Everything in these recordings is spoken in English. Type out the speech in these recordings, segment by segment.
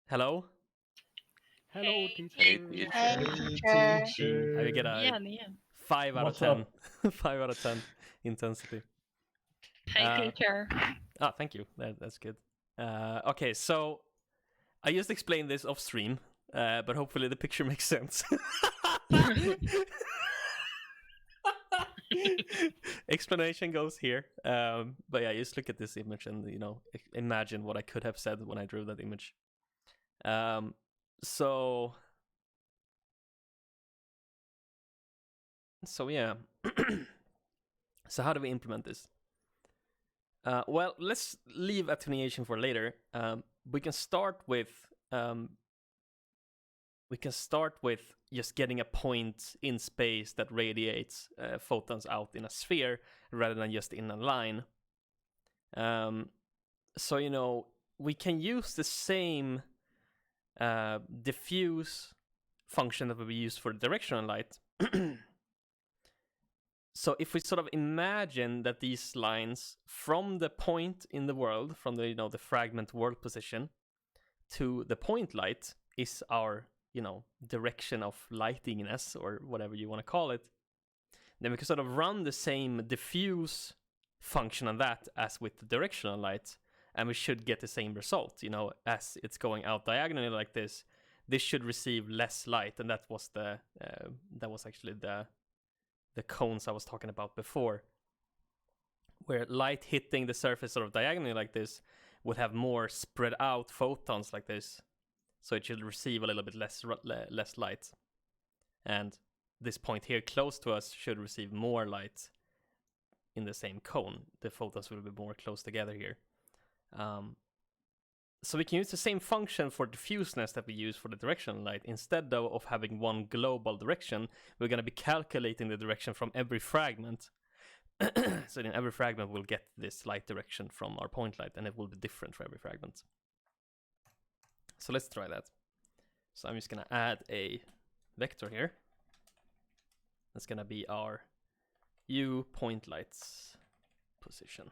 Hello? Hello, Hey, teacher. teacher. Hey, Hey, teacher. I get a Igen, igen. 5 out of What's 10. up? 5 out of 10 intensity. Hey, teacher. Thank you. That's good. Okay, so I just explained this off stream, but hopefully the picture makes sense. Explanation goes here. But yeah, just look at this image and, imagine what I could have said when I drew that image. So yeah. So how do we implement this? Well, let's leave attenuation for later. We can start with just getting a point in space that radiates photons out in a sphere rather than just in a line. So we can use the same diffuse function that we use for directional light. So if we sort of imagine that these lines from the point in the world, from the fragment world position to the point light is our, direction of lightingness or whatever you want to call it, then we can sort of run the same diffuse function on that as with the directional light, and we should get the same result. As it's going out diagonally like this should receive less light, and that was actually the cones I was talking about before, where light hitting the surface sort of diagonally like this would have more spread out photons like this, so it should receive a little bit less light, and this point here close to us should receive more light in the same cone. The photons will be more close together here. So we can use the same function for diffuseness that we use for the directional light. Instead, though, of having one global direction, we're going to be calculating the direction from every fragment. So in every fragment, we'll get this light direction from our point light, and it will be different for every fragment. So let's try that. So I'm just going to add a vector here. That's going to be our U point light's position.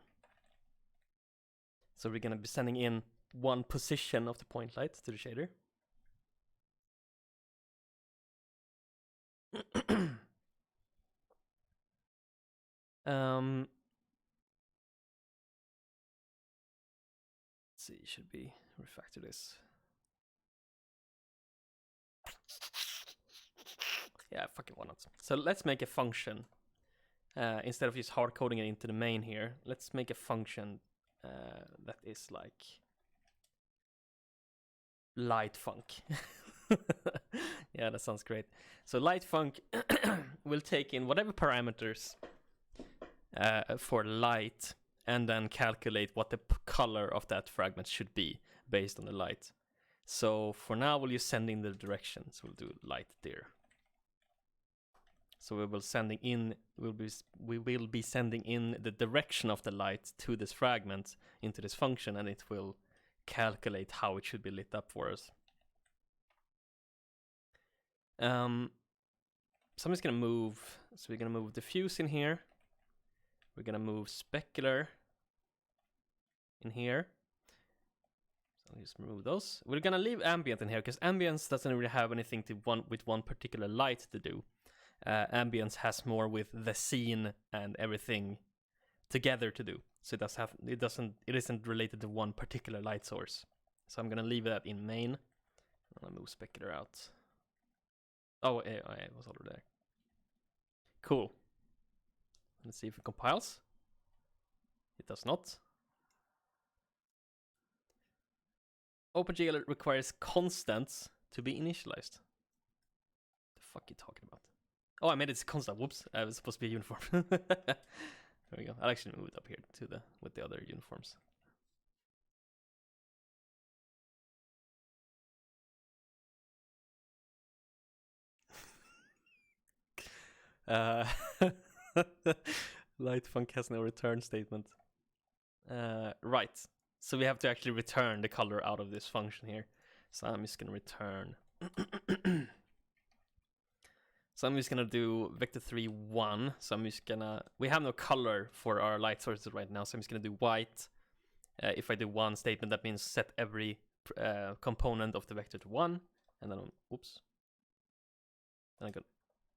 So we're going to be sending in one position of the point light to the shader. Let's see, should we refactor this? Yeah, fucking why not? So let's make a function. Instead of just hard coding it into the main here, let's make a function that is like light func. Yeah, that sounds great. So light func will take in whatever parameters for light and then calculate what the color of that fragment should be based on the light. So for now, we'll just send in the direction. So we'll do light there. So we will be sending in the direction of the light to this fragment into this function, and it will calculate how it should be lit up for us. So I'm just gonna move. So we're gonna move diffuse in here. We're gonna move specular in here. So I'll just remove those. We're gonna leave ambient in here because ambience doesn't really have anything with one particular light to do. Ambience has more with the scene and everything together to do. So it isn't related to one particular light source. So I'm gonna leave that in main. I'm gonna move specular out. Oh, it was already there. Cool. Let's see if it compiles. It does not. Opengl requires constants to be initialized. The fuck are you talking about? Oh, I made it constant. Whoops. It was supposed to be a uniform. There we go. I'll actually move it up here to with the other uniforms. Light func has no return statement. Right. So we have to actually return the color out of this function here. So I'm just gonna return. So I'm just gonna do vector 3 1. So I'm just gonna, we have no color for our light sources right now, so I'm just gonna do white. If I do one statement, that means set every component of the vector to 1, and then oops. Then I got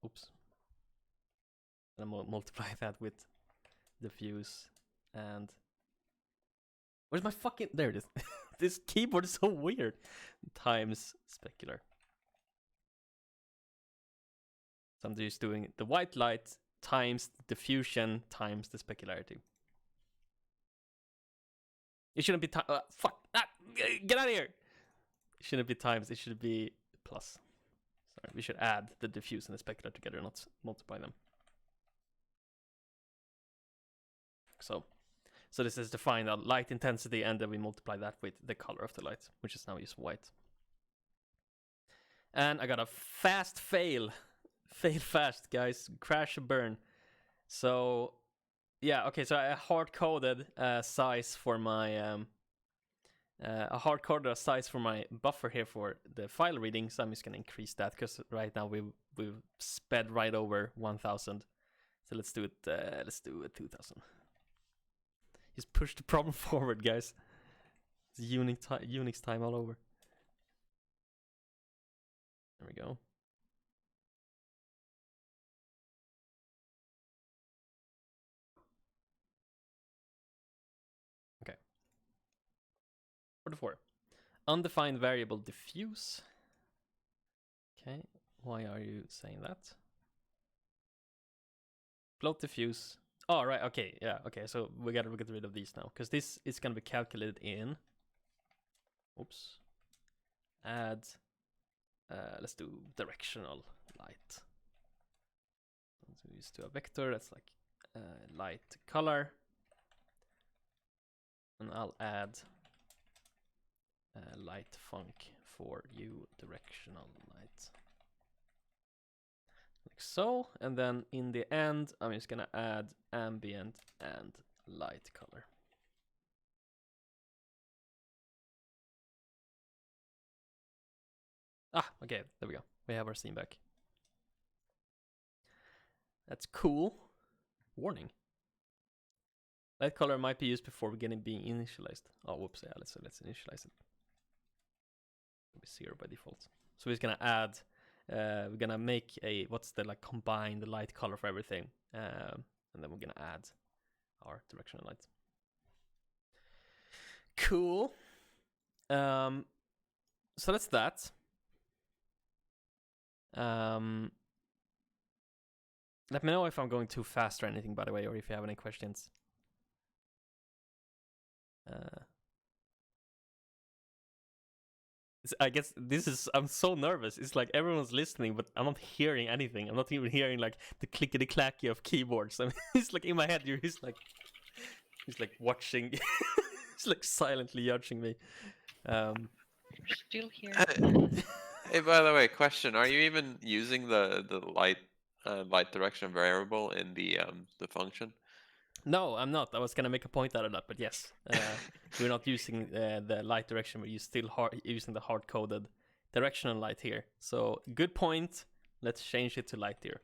oops. And I multiply that with diffuse and where's my fucking there it is. This keyboard is so weird. Times specular. So I'm just doing the white light times the diffusion times the specularity. It shouldn't be fuck. Get out of here. It shouldn't be times. It should be plus. Sorry, we should add the diffuse and the specular together, not multiply them. So this is defined as light intensity, and then we multiply that with the color of the light, which is now just white. And I got a fast fail. Fail fast, guys. Crash and burn. So, yeah, okay, so I hard-coded size for my... a hard-coded size for my buffer here for the file reading, so I'm just going to increase that, because right now we've sped right over 1000. So let's do it 2000. Just push the problem forward, guys. It's Unix time all over. There we go. Okay. 44. Undefined variable diffuse. Okay, why are you saying that? Float diffuse. Oh, right, okay, yeah, okay, so we gotta get rid of these now, because this is gonna be calculated in... Oops. Add... let's do directional light. So we just do a vector, that's like light color. And I'll add light func for you directional light. Like so, and then in the end, I'm just gonna add ambient and light color. Ah, okay, there we go. We have our scene back. That's cool. Warning. Light color might be used before being initialized. Oh, whoops, yeah, let's initialize it. It'll be 0 by default. So we're just gonna add, we're gonna make a, what's the like combined light color for everything. And then we're gonna add our directional light. Cool. So that's that. Let me know if I'm going too fast or anything, by the way, or if you have any questions. I guess this is, I'm so nervous. It's like everyone's listening, but I'm not hearing anything. I'm not even hearing like the clickety-clacky of keyboards. I mean, it's like in my head, you're just like watching. It's like silently judging me. Still here. Hey, by the way, question: are you even using the light direction variable in the function? No, I'm not. I was gonna make a point out of that, but yes, we're not using the light direction. We're still using the hard-coded directional light here. So good point. Let's change it to light deer.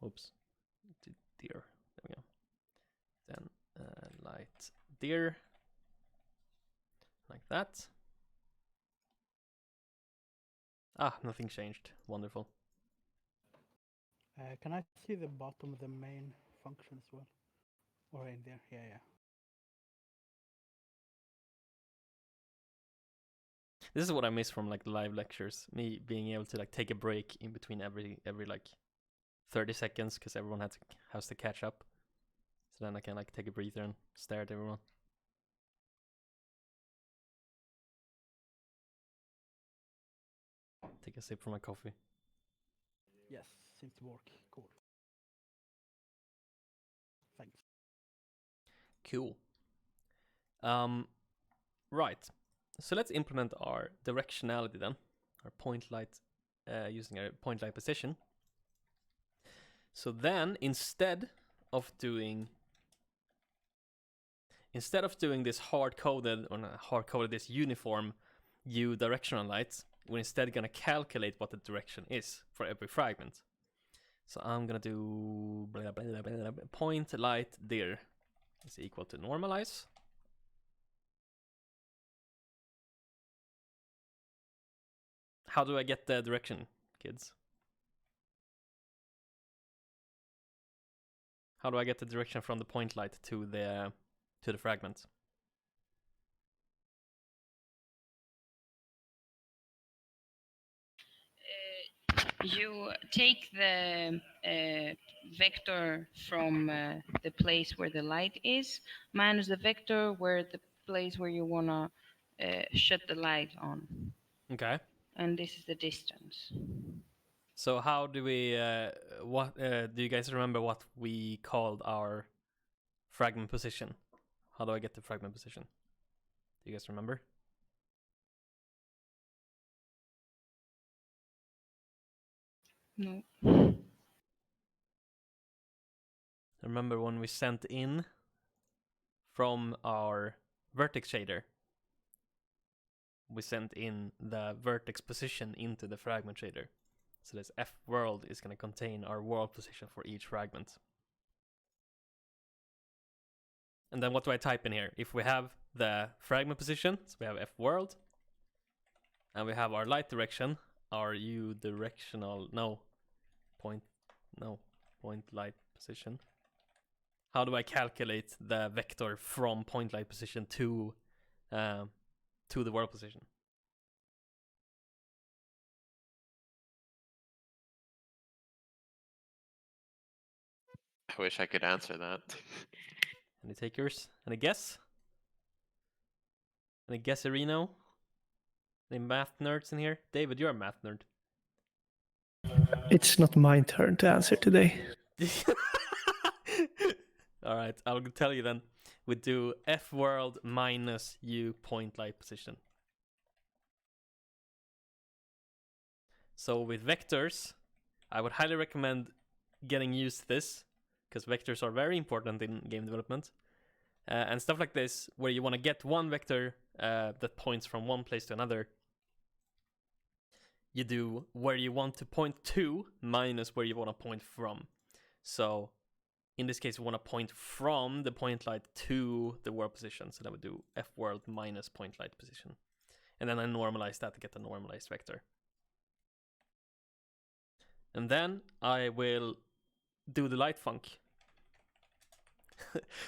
Oops, to deer. There we go. Then light deer, like that. Ah, nothing changed. Wonderful. Can I see the bottom of the main function as well? Or in there? Yeah. This is what I miss from like live lectures. Me being able to like take a break in between every like 30 seconds because everyone has to catch up. So then I can like take a breather and stare at everyone. Take a sip from my coffee. Yes, seems to work. Cool. Thanks. Cool. Right. So let's implement our directionality then. Our point light, using our point light position. So then instead of doing this hard-coded, or not hard-coded, this uniform U directional light, we're instead gonna calculate what the direction is for every fragment. So I'm gonna do blah, blah, blah, blah, blah, point light dir is equal to normalize. how do I get the direction, kids? How do I get the direction from the point light to the fragment? You take the vector from the place where the light is, minus the vector where the place where you wanna shut the light on, Okay. and this is the distance. So how do we? What do you guys remember? What we called our fragment position? How do I get the fragment position? Do you guys remember? No. Remember when we sent in from our vertex shader? We sent in the vertex position into the fragment shader. So this F world is going to contain our world position for each fragment. And then what do I type in here? If we have the fragment position, so we have F world, and we have our light direction, our U directional, point light position. How do I calculate the vector from point light position to the world position? I wish I could answer that. Any takers? Any guess? Any guesserino? Any math nerds in here? David, you're a math nerd. It's not my turn to answer today. Alright, I'll tell you then. We do F world minus U point light position. So with vectors, I would highly recommend getting used to this, because vectors are very important in game development. And stuff like this, where you want to get one vector that points from one place to another, you do where you want to point to minus where you want to point from. So in this case, we want to point from the point light to the world position. So that would do F world minus point light position. And then I normalize that to get the normalized vector. And then I will do the light funk.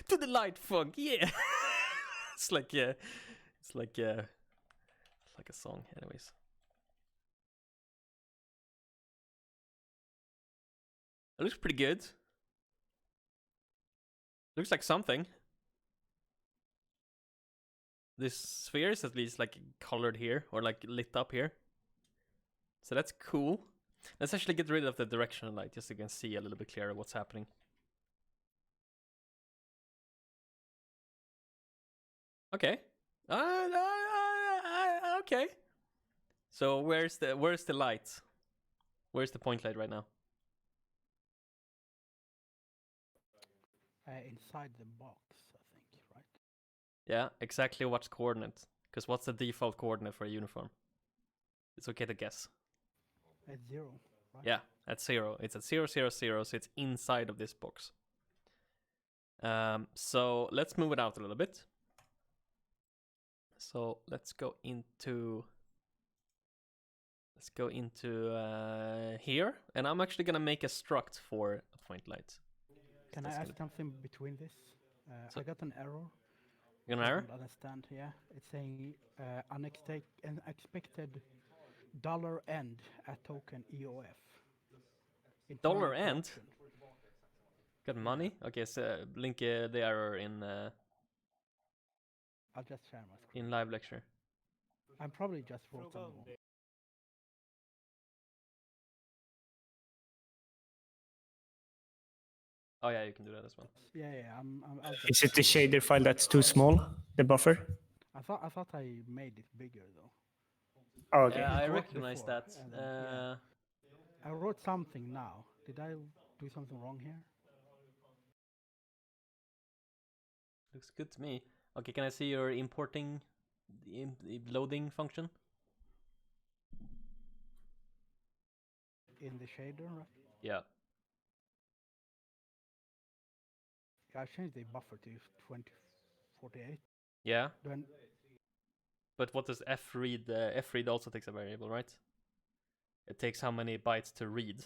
Do the light funk, yeah. It's like a song, anyways. It looks pretty good. Looks like something. This sphere is at least like colored here, or like lit up here. So that's cool. Let's actually get rid of the directional light, just so you can see a little bit clearer what's happening. Okay. Okay. So where's the light? Where's the point light right now? Inside the box, I think, right? Yeah, exactly what's coordinate? Because what's the default coordinate for a uniform? It's okay to guess. At 0, right? Yeah, at 0. It's at 0, 0, 0, so it's inside of this box. So let's move it out a little bit. So let's go into here, and I'm actually gonna make a struct for a point light. Can I ask something between this? So- I got an error. You got an I error? don't understand. Yeah, it's saying unexpected dollar end at token EOF. Dollar Internal end? corruption. Got money? Okay, so link the error in I'll just share my screen. live lecture. I probably just wrote something wrong. Oh yeah, you can do that as well. Yeah. I'll just Is it the shader file that's too small, the buffer? I thought I made it bigger though. Oh, okay. Yeah, I It worked recognize before, that. and then, yeah. I wrote something now. Did I do something wrong here? Looks good to me. Okay, can I see your importing loading function? In the shader, right? Yeah. I changed the buffer to 2048. Yeah. Then But what does f read? F read also takes a variable, right? it takes how many bytes to read.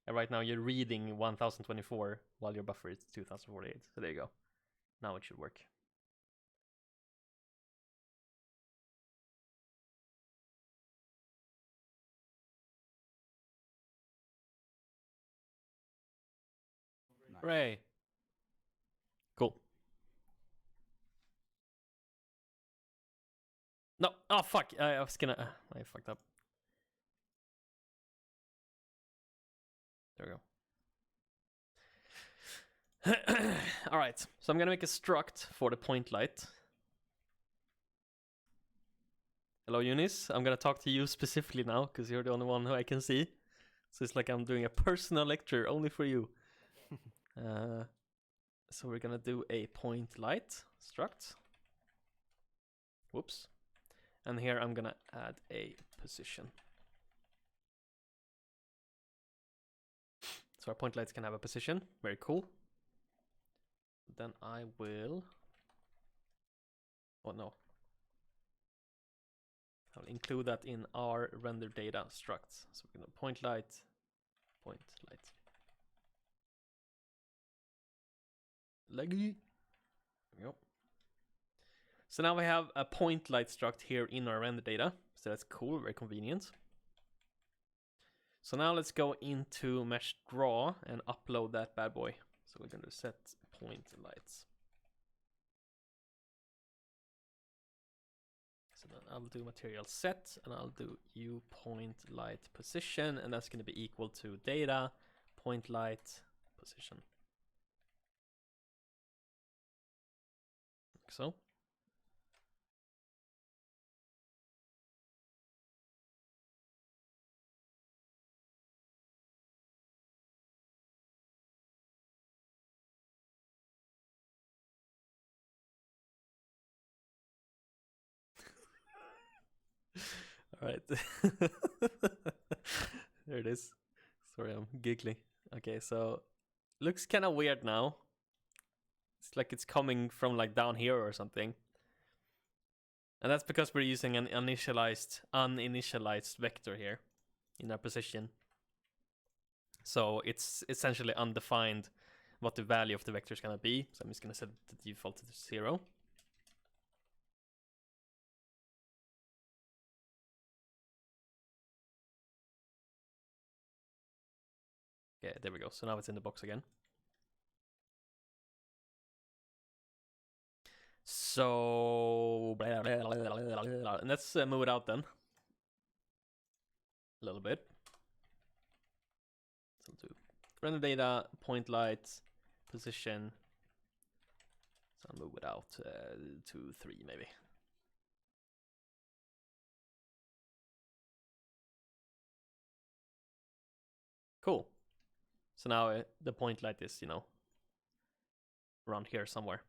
And right now you're reading 1024 while your buffer is 2048. So there you go. Now it should work. Nice. Hooray. Cool. No, oh fuck, I was gonna, I fucked up. There we go. Alright, so I'm gonna make a struct for the point light. Hello Eunice, I'm gonna talk to you specifically now, because you're the only one who I can see. So it's like I'm doing a personal lecture only for you. So we're gonna do a point light struct. Whoops. And here I'm gonna add a position. So our point lights can have a position. Very cool. Then I will... Oh no. I'll include that in our render data structs. So we're gonna point light. Leggy. There we go. So now we have a point light struct here in our render data. So that's cool, very convenient. So now let's go into mesh draw and upload that bad boy. So we're going to set point lights. So then I'll do material set and I'll do u point light position, and that's going to be equal to data point light position. Like so. All right. There it is. Sorry, I'm giggly. Okay, so looks kind of weird now. It's like it's coming from like down here or something. And that's because we're using an uninitialized vector here in our position. So it's essentially undefined what the value of the vector is going to be. So I'm just going to set the default to 0. Okay, there we go. So now it's in the box again. So let's move it out then a little bit. So do render data, point light, position. So I'll move it out to 3 maybe. Cool. So now the point light is, you know, around here somewhere.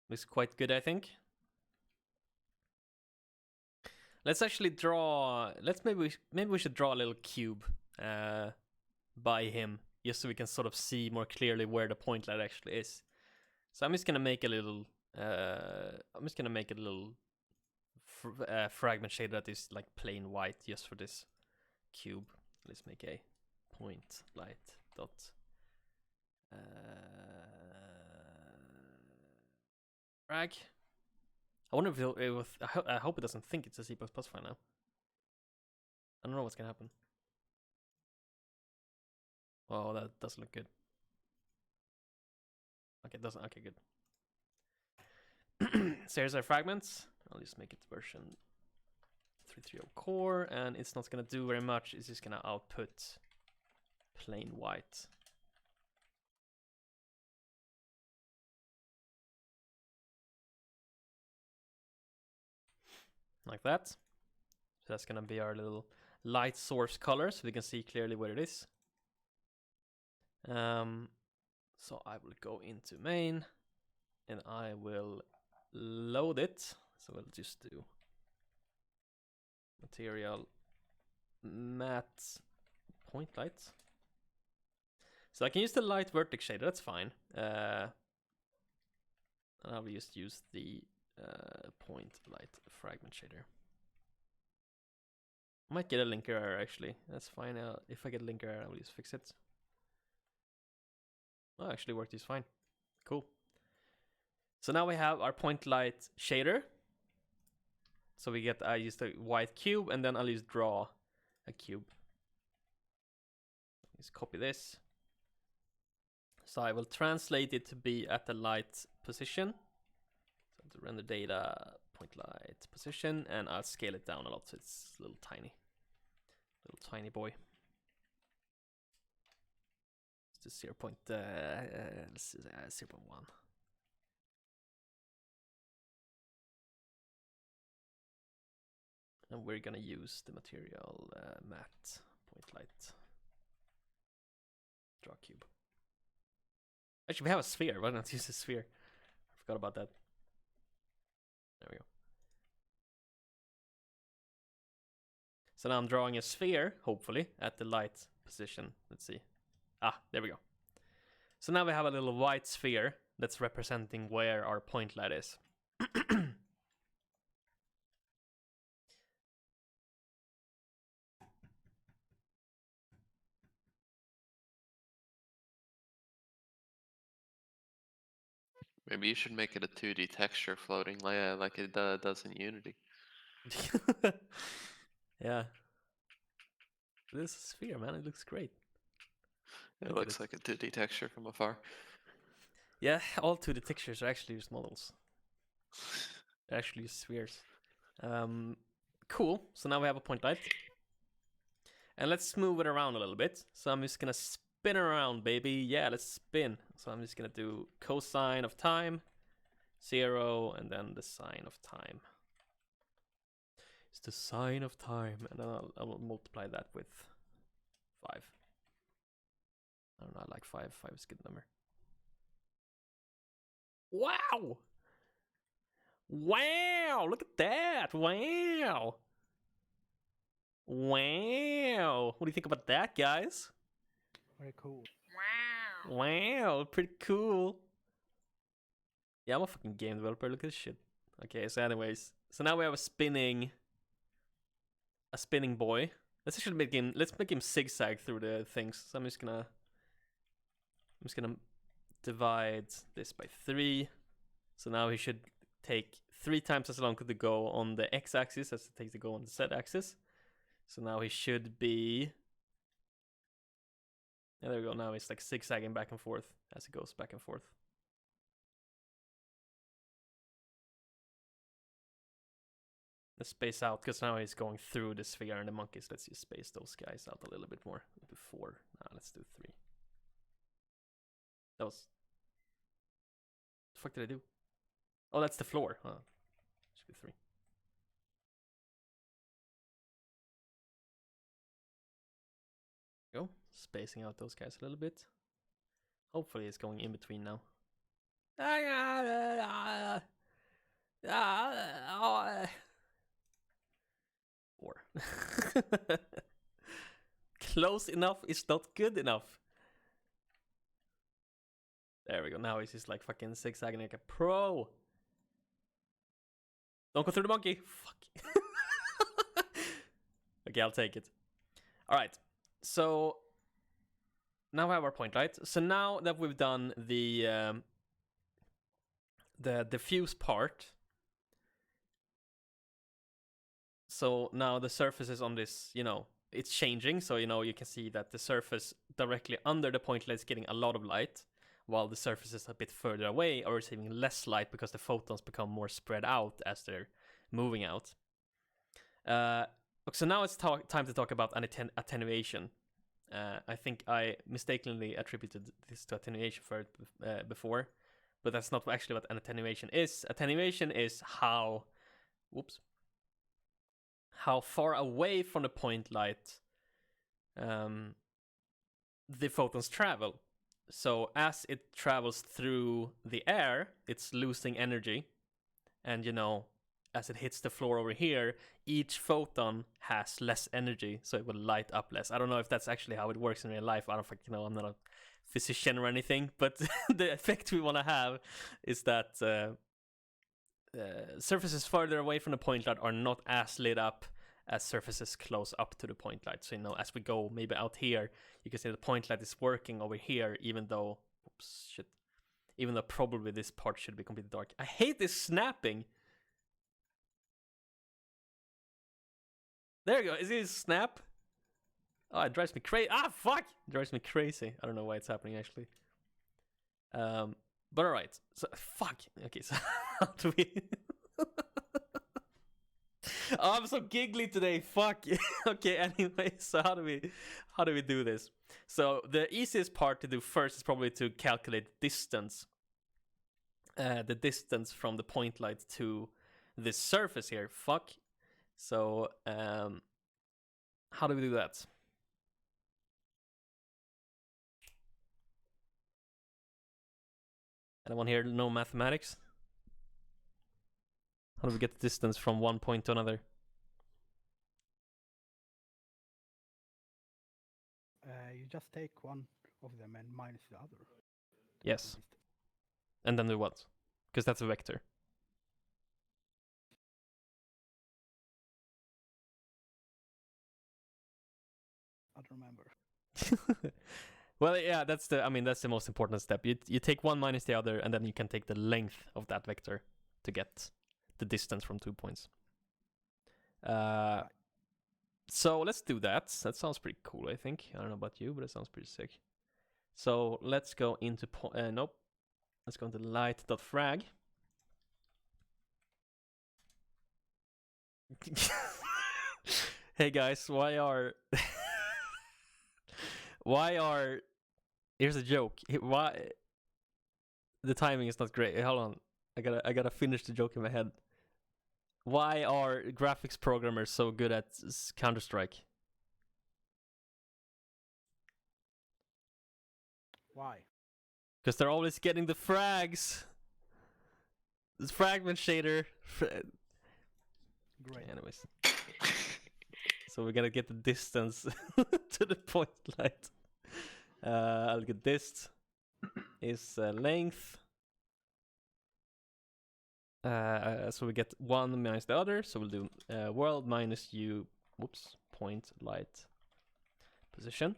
Looks quite good, I think. Let's actually draw. Maybe we should draw a little cube by him, just so we can sort of see more clearly where the point light actually is. So I'm just gonna make a little. Fragment shade that is like plain white, just for this cube. Let's make a point light dot. Frag. I wonder if it will, I hope it doesn't think it's a C++ file now. I don't know what's gonna happen. Oh, that doesn't look good. Okay, it doesn't. Okay, good. So here's our fragments. I'll just make it version 330 core, and it's not gonna do very much. It's just gonna output plain white. Like that. So that's gonna be our little light source color, so we can see clearly where it is. So I will go into main and I will load it. So we'll just do material matte point light. So I can use the light vertex shader, that's fine. And I'll just use the point light fragment shader. I might get a linker error actually. That's fine. If I get a linker error, I will just fix it. Oh, actually worked just fine. Cool. So now we have our point light shader. So we get, I used a white cube and then I'll just draw a cube. Just copy this. So I will translate it to be at the light position. So to render data, point light position, and I'll scale it down a lot so it's a little tiny boy. It's just 0.1. And we're gonna use the material matte point light draw cube. Actually, we have a sphere. Why not use a sphere? I forgot about that. There we go. So now I'm drawing a sphere, hopefully, at the light position. Let's see. Ah, there we go. So now we have a little white sphere that's representing where our point light is. Maybe you should make it a 2D texture floating like it does in Unity. Yeah. This sphere, man, it looks great. It Look at looks like a 2D texture from afar. Yeah, all 2D textures are actually just models. They're actually just spheres. Cool. So now we have a point light. And let's move it around a little bit. So I'm just gonna spin around, baby. Yeah, let's spin. So I'm just gonna do cosine of time, 0, and then the sine of time. It's the sine of time, and then I'll multiply that with 5. I don't know, I like 5. 5 is a good number. Wow! Wow! Look at that! Wow! Wow! What do you think about that, guys? Very cool. Wow. Wow, pretty cool. Yeah, I'm a fucking game developer. Look at this shit. Okay, so anyways, so now we have a spinning boy. Let's actually make him. Let's make him zigzag through the things. So I'm just gonna divide this by 3. So now he should take 3 times as long to go on the x-axis as it takes to go on the z-axis. So now he should be. Yeah, there we go. Now he's like zigzagging back and forth as it goes back and forth. Let's space out because now he's going through the sphere and the monkeys. Let's just space those guys out a little bit more. Maybe 4. Nah, let's do 3. That was. The fuck did I do? Oh, that's the floor. Huh. Should be 3. Go. Spacing out those guys a little bit. Hopefully it's going in between now. 4. Close enough is not good enough. There we go. Now he's just like fucking zigzagging like a pro. Don't go through the monkey. Fuck. Okay, I'll take it. All right. So now we have our point light. So now that we've done the diffuse part, so now the surface is on this, it's changing. So, you can see that the surface directly under the point light is getting a lot of light, while the surface is a bit further away are receiving less light because the photons become more spread out as they're moving out. So now it's time to talk about attenuation. I think I mistakenly attributed this to attenuation before, but that's not actually what an attenuation is. Attenuation is how far away from the point light the photons travel. So as it travels through the air, it's losing energy. And, as it hits the floor over here, each photon has less energy, so it will light up less. I don't know if that's actually how it works in real life. I don't think, I'm not a physician or anything, but the effect we want to have is that surfaces further away from the point light are not as lit up as surfaces close up to the point light. So, you know, as we go maybe out here, you can see the point light is working over here, even though, oops, shit, even though probably this part should be completely dark. I hate this snapping. There you go. Is it a snap? Oh, it drives me crazy. Ah, fuck! It drives me crazy. I don't know why it's happening, actually. But alright. So, fuck. Okay, so how do we... Oh, I'm so giggly today. Fuck. Okay, anyway, so how do we do this? So the easiest part to do first is probably to calculate distance. The distance from the point light to this surface here. Fuck. So how do we do that? Anyone here know mathematics? How do we get the distance from one point to another? You just take one of them and minus the other. Yes. And then do what? Because that's a vector. I don't remember. Well, yeah, that's the most important step. You take one minus the other, and then you can take the length of that vector to get the distance from 2 points. So let's do that. That sounds pretty cool, I think. I don't know about you, but it sounds pretty sick. So let's go into nope. Let's go into light.frag. Hey guys, why are here's a joke. Why the timing is not great. Hold on. I gotta finish the joke in my head. Why are graphics programmers so good at Counter-Strike? Why? Because they're always getting the frags. This fragment shader. Great. Anyways. So we're gonna get the distance to the point light. I'll get this is length. So we get one minus the other. So we'll do world minus u. Whoops. Point light position.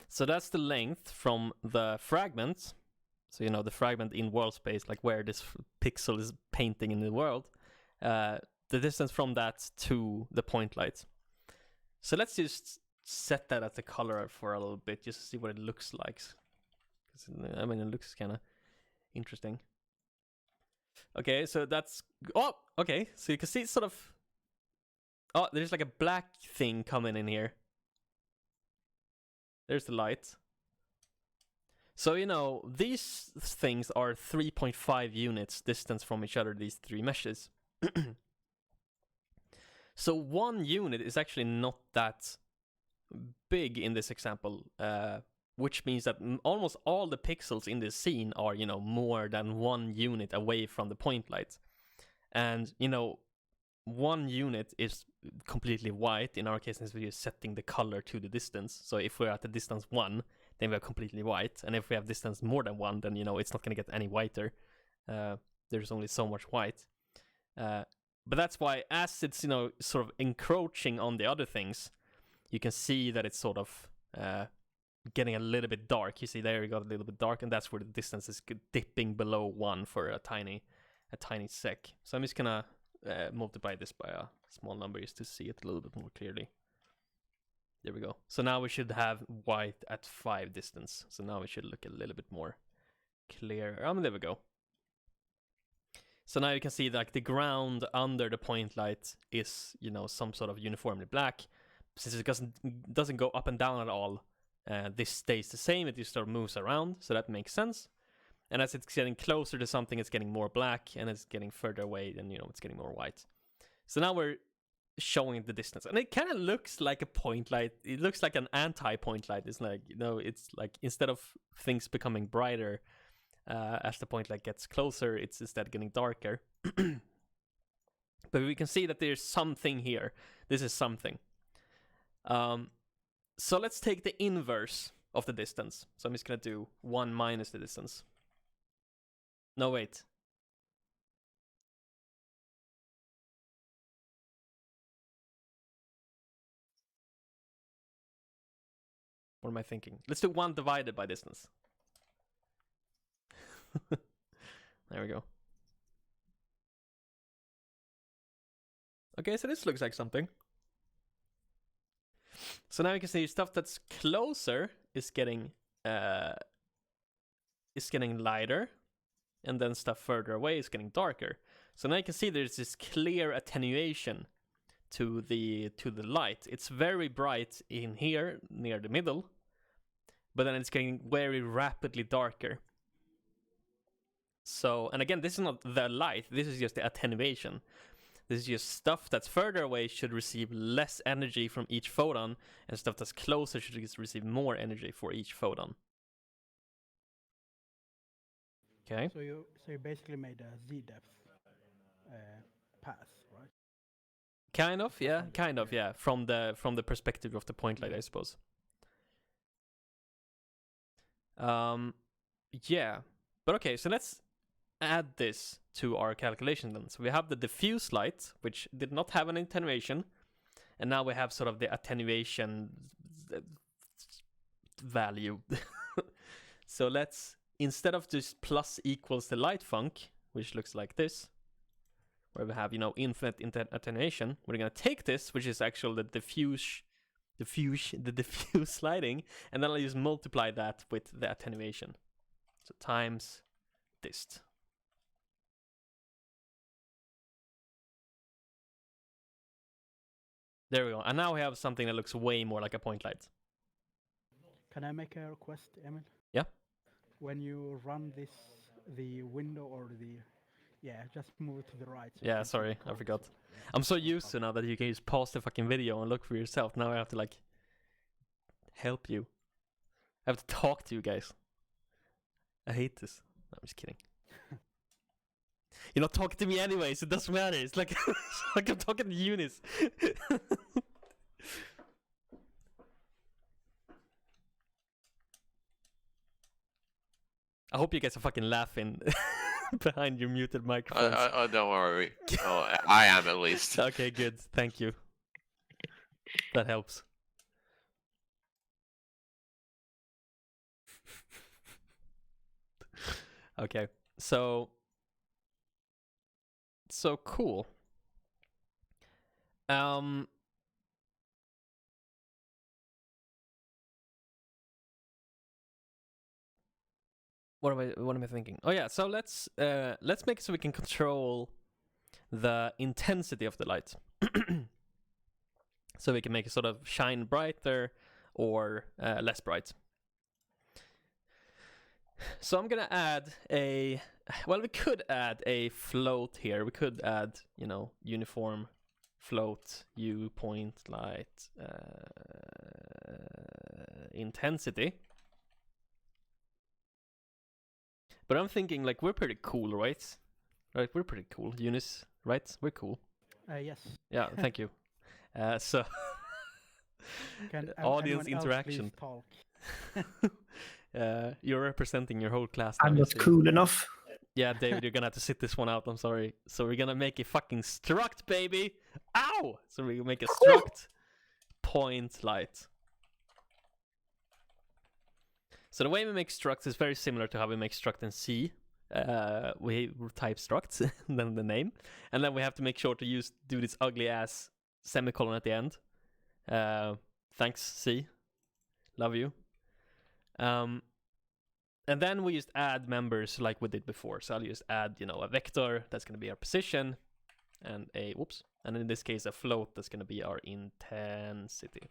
So that's the length from the fragment. So, you know, the fragment in world space, like where this pixel is painting in the world. The distance from that to the point light. So let's just set that as a color for a little bit, just to see what it looks like. I mean, it looks kind of interesting. Okay, so that's... Oh, okay. So you can see it's sort of... Oh, there's like a black thing coming in here. There's the light. So, you know, these things are 3.5 units distance from each other, these three meshes. So 1 unit is actually not that big in this example, which means that almost all the pixels in this scene are, you know, more than 1 unit away from the point light. And, you know, 1 unit is completely white. In our case, since we're setting the color to the distance. So if we're at the distance 1, then we're completely white. And if we have distance more than 1, then, you know, it's not going to get any whiter. There's only so much white. But that's why, as it's, you know, sort of encroaching on the other things, you can see that it's sort of getting a little bit dark. You see there, it got a little bit dark, and that's where the distance is dipping below 1 for a tiny sec. So I'm just gonna multiply this by a small number just to see it a little bit more clearly. There we go. So now we should have white at 5 distance. So now we should look a little bit more clear. There we go. So now you can see like the ground under the point light is, you know, some sort of uniformly black. Since it doesn't go up and down at all, this stays the same. It just sort of moves around, so that makes sense. And as it's getting closer to something, it's getting more black, and it's getting further away, then, you know, it's getting more white. So now we're showing the distance, and it kind of looks like a point light. It looks like an anti-point light. It's like, you know, it's like instead of things becoming brighter as the point light gets closer, it's instead getting darker. But we can see that there's something here. This is something. So let's take the inverse of the distance. So I'm just gonna do 1 minus the distance. No, wait. What am I thinking? Let's do 1 divided by distance. There we go. Okay, so this looks like something. So now you can see stuff that's closer is getting lighter, and then stuff further away is getting darker. So now you can see there's this clear attenuation to the light. It's very bright in here near the middle, but then it's getting very rapidly darker. So, and again, this is not the light, this is just the attenuation. This is just stuff that's further away should receive less energy from each photon, and stuff that's closer should receive more energy for each photon. Okay. So you basically made a z depth path, right? Kind of, yeah, kind of, yeah. From the perspective of the point light, I suppose. Yeah, but okay. So let's add this to our calculation then. So we have the diffuse light, which did not have an attenuation, and now we have sort of the attenuation value. So let's, instead of just plus equals the light func, which looks like this, where we have, you know, infinite attenuation, we're gonna take this, which is actually the diffuse lighting, and then I'll just multiply that with the attenuation. So times dist. There we go. And now we have something that looks way more like a point light. Can I make a request, Emil? Yeah. When you run this, the window or just move it to the right. So Yeah, sorry, I forgot. I'm so used to now that you can just pause the fucking video and look for yourself. Now I have to like help you. I have to talk to you guys. I hate this. No, I'm just kidding. You're not talking to me anyways, it doesn't matter. It's like, it's like I'm talking to Eunice. I hope you guys are fucking laughing behind your muted microphones. Don't worry. I am at least. Okay, good. Thank you. That helps. Okay, so cool. What am I thinking? Oh yeah, so let's make it so we can control the intensity of the light. So we can make it sort of shine brighter or less bright. So I'm gonna add we could add a float here. We could add, you know, uniform float U point light intensity. But I'm thinking, like, we're pretty cool, right? Right, we're pretty cool, Eunice, right? We're cool. Yes. Yeah, thank you. So Can audience anyone else interaction. please talk? You're representing your whole class. I'm not obviously. cool enough. Yeah, David, you're gonna have to sit this one out. I'm sorry. So we're gonna make a fucking struct, baby. Ow! So we make a struct point light. So the way we make structs is very similar to how we make struct in C. We type structs and then the name, and then we have to make sure to do this ugly ass semicolon at the end. Thanks, C. Love you. And then we just add members like we did before. So I'll just add, you know, a vector that's going to be our position, and and in this case a float that's going to be our intensity.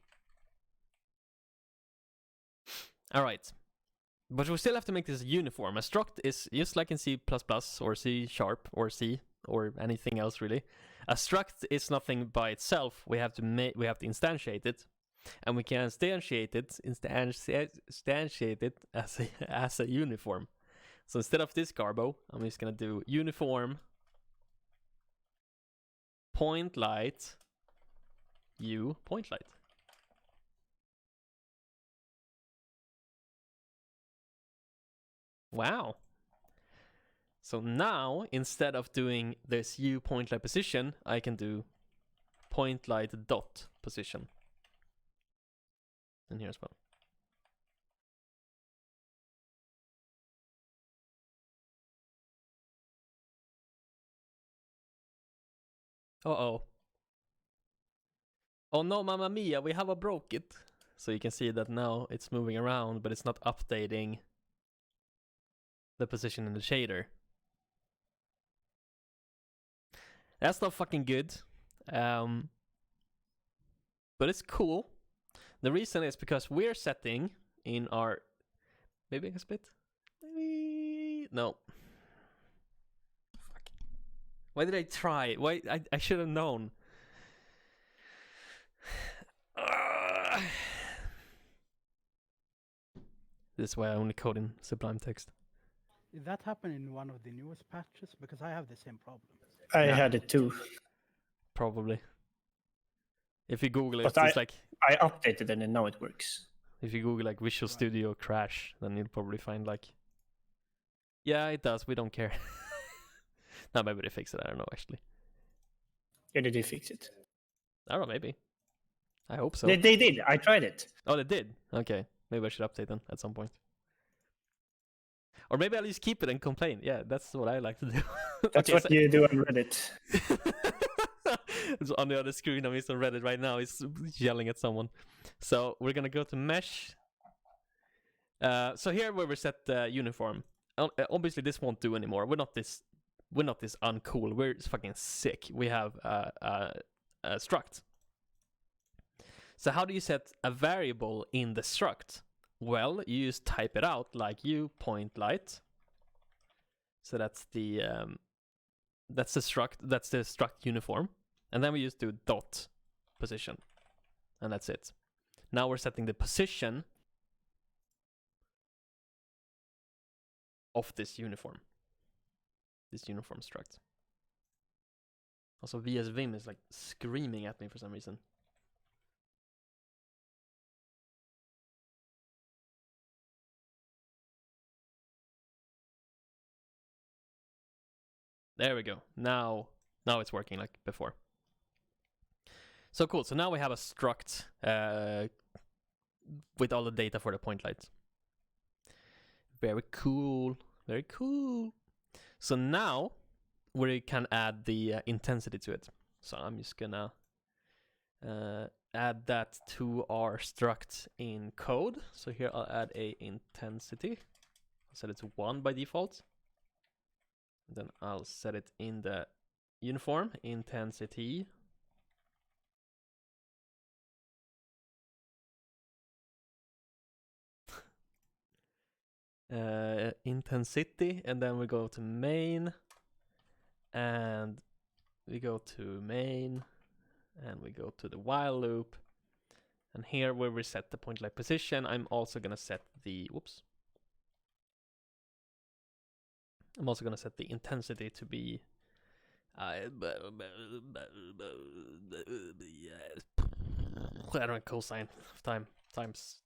All right. But we still have to make this uniform. A struct is just like in C++ or C# or C or anything else really. A struct is nothing by itself. We have to instantiate it, and we can instantiate it as a uniform. So instead of this garbo, I'm just gonna do uniform point light U point light. Wow. So now, instead of doing this U point light position, I can do point light dot position. And here as well. Uh-oh. Oh no, Mamma Mia, we have a broke it. So you can see that now it's moving around, but it's not updating the position in the shader. That's not fucking good. But it's cool. The reason is because we're setting in our... Maybe I can split? Maybe... No. Fuck. Why did I try? Why? I should have known. This is why I only code in Sublime Text. Did that happen in one of the newest patches? Because I have the same problem. I Yeah. had it too. Probably. If you Google it, But it's like... I updated it and now it works. If you Google like Visual Right. Studio crash, then you'll probably find like... Yeah, it does. We don't care. No, maybe they fix it. I don't know, actually. Yeah, they did fix it. I don't know, maybe. I hope so. They did. I tried it. Oh, they did? Okay. Maybe I should update them at some point. Or maybe I'll just keep it and complain. Yeah, that's what I like to do. That's Okay, what so- you do on Reddit. It's on the other screen of Mr. Reddit right now. He's yelling at someone. So we're gonna go to mesh. So here where we set the uniform. Obviously this won't do anymore. We're not this uncool. We're fucking sick. We have a struct. So how do you set a variable in the struct? Well, you just type it out like U point light. So that's the struct uniform. And then we just do dot position. And that's it. Now we're setting the position of this uniform. This uniform struct. Also VS Vim is like screaming at me for some reason. There we go. Now it's working like before. So cool. So now we have a struct with all the data for the point light. Very cool. Very cool. So now we can add the intensity to it. So I'm just gonna add that to our struct in code. So here I'll add a intensity. I'll set it to 1 by default. Then I'll set it in the uniform intensity. Intensity, and then we go to main, and we go to main, and we go to the while loop, and here where we set the point light position, I'm also gonna set the I'm also gonna set the intensity to be I don't know, cosine of time times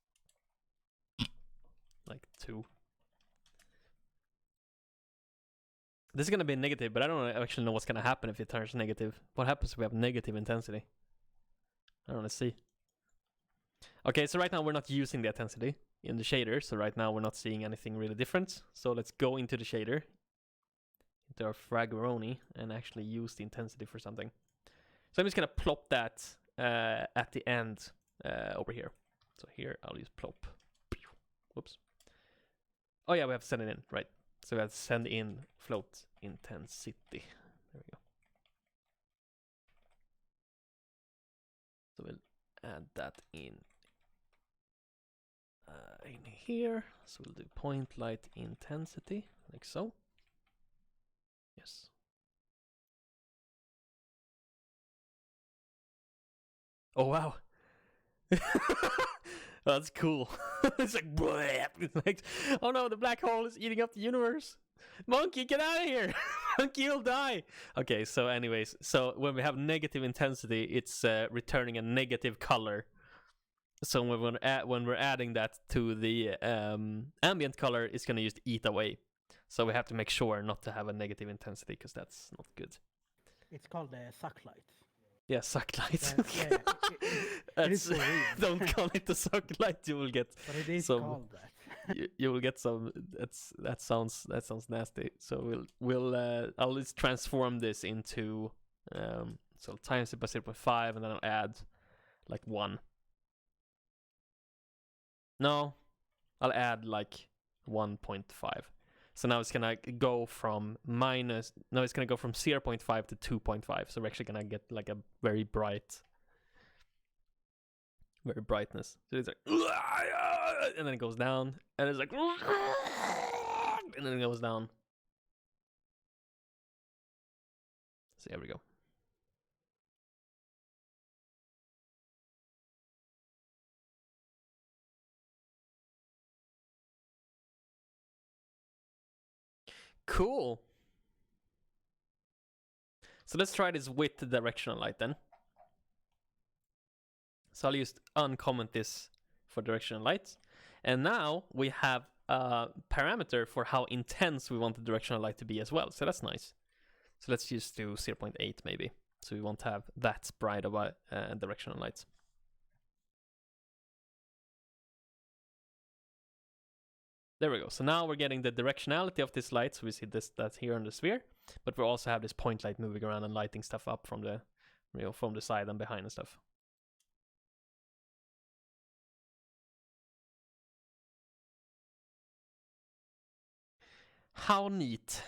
like 2. This is gonna be negative, but I don't actually know what's gonna happen if it turns negative. What happens if we have negative intensity? I don't want to see. Okay, so right now we're not using the intensity in the shader, so right now we're not seeing anything really different. So let's go into the shader, into our Fragment, and actually use the intensity for something. So I'm just gonna plop that at the end over here. So here I'll use plop. Whoops. Oh yeah, we have to send it in, right? So we have to send in float intensity. There we go. So we'll add that in here. So we'll do point light intensity, like so. Yes. Oh wow. That's cool. It's like, bleh. It's like, oh no, the black hole is eating up the universe. Monkey, get out of here. Monkey, you'll die. Okay, so anyways, so when we have negative intensity, it's returning a negative color. So when we're adding that to the ambient color, it's going to just eat away. So we have to make sure not to have a negative intensity because that's not good. It's called a suck light. Yeah, suck light. Yeah, it is for real. Don't call it a suck light. You will get But it is some. called that. You will get some. That sounds nasty. So I'll just transform this into so times it by 0.5 and then I'll add like 1. No, I'll add like 1.5. So now it's gonna go from it's gonna go from 0.5 to 2.5. So we're actually gonna get like a very brightness. So it's like, and then it goes down, and it's like, and then it goes down. So here we go. Cool. So let's try this with the directional light then. So I'll just uncomment this for directional light. And now we have a parameter for how intense we want the directional light to be as well. So that's nice. So let's just do 0.8 maybe. So we won't have that bright of a directional light. There we go. So now we're getting the directionality of this light. So we see that here on the sphere, but we also have this point light moving around and lighting stuff up from the, from the side and behind and stuff. How neat.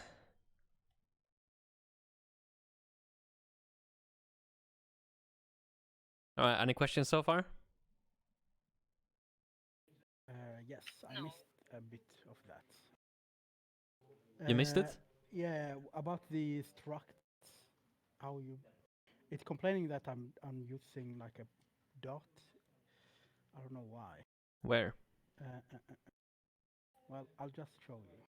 All right. Any questions so far? Yes, I No. missed a bit of that. You missed it? Yeah, about the structs. How you? It's complaining that I'm using like a dot. I don't know why. Where? Well, I'll just show you.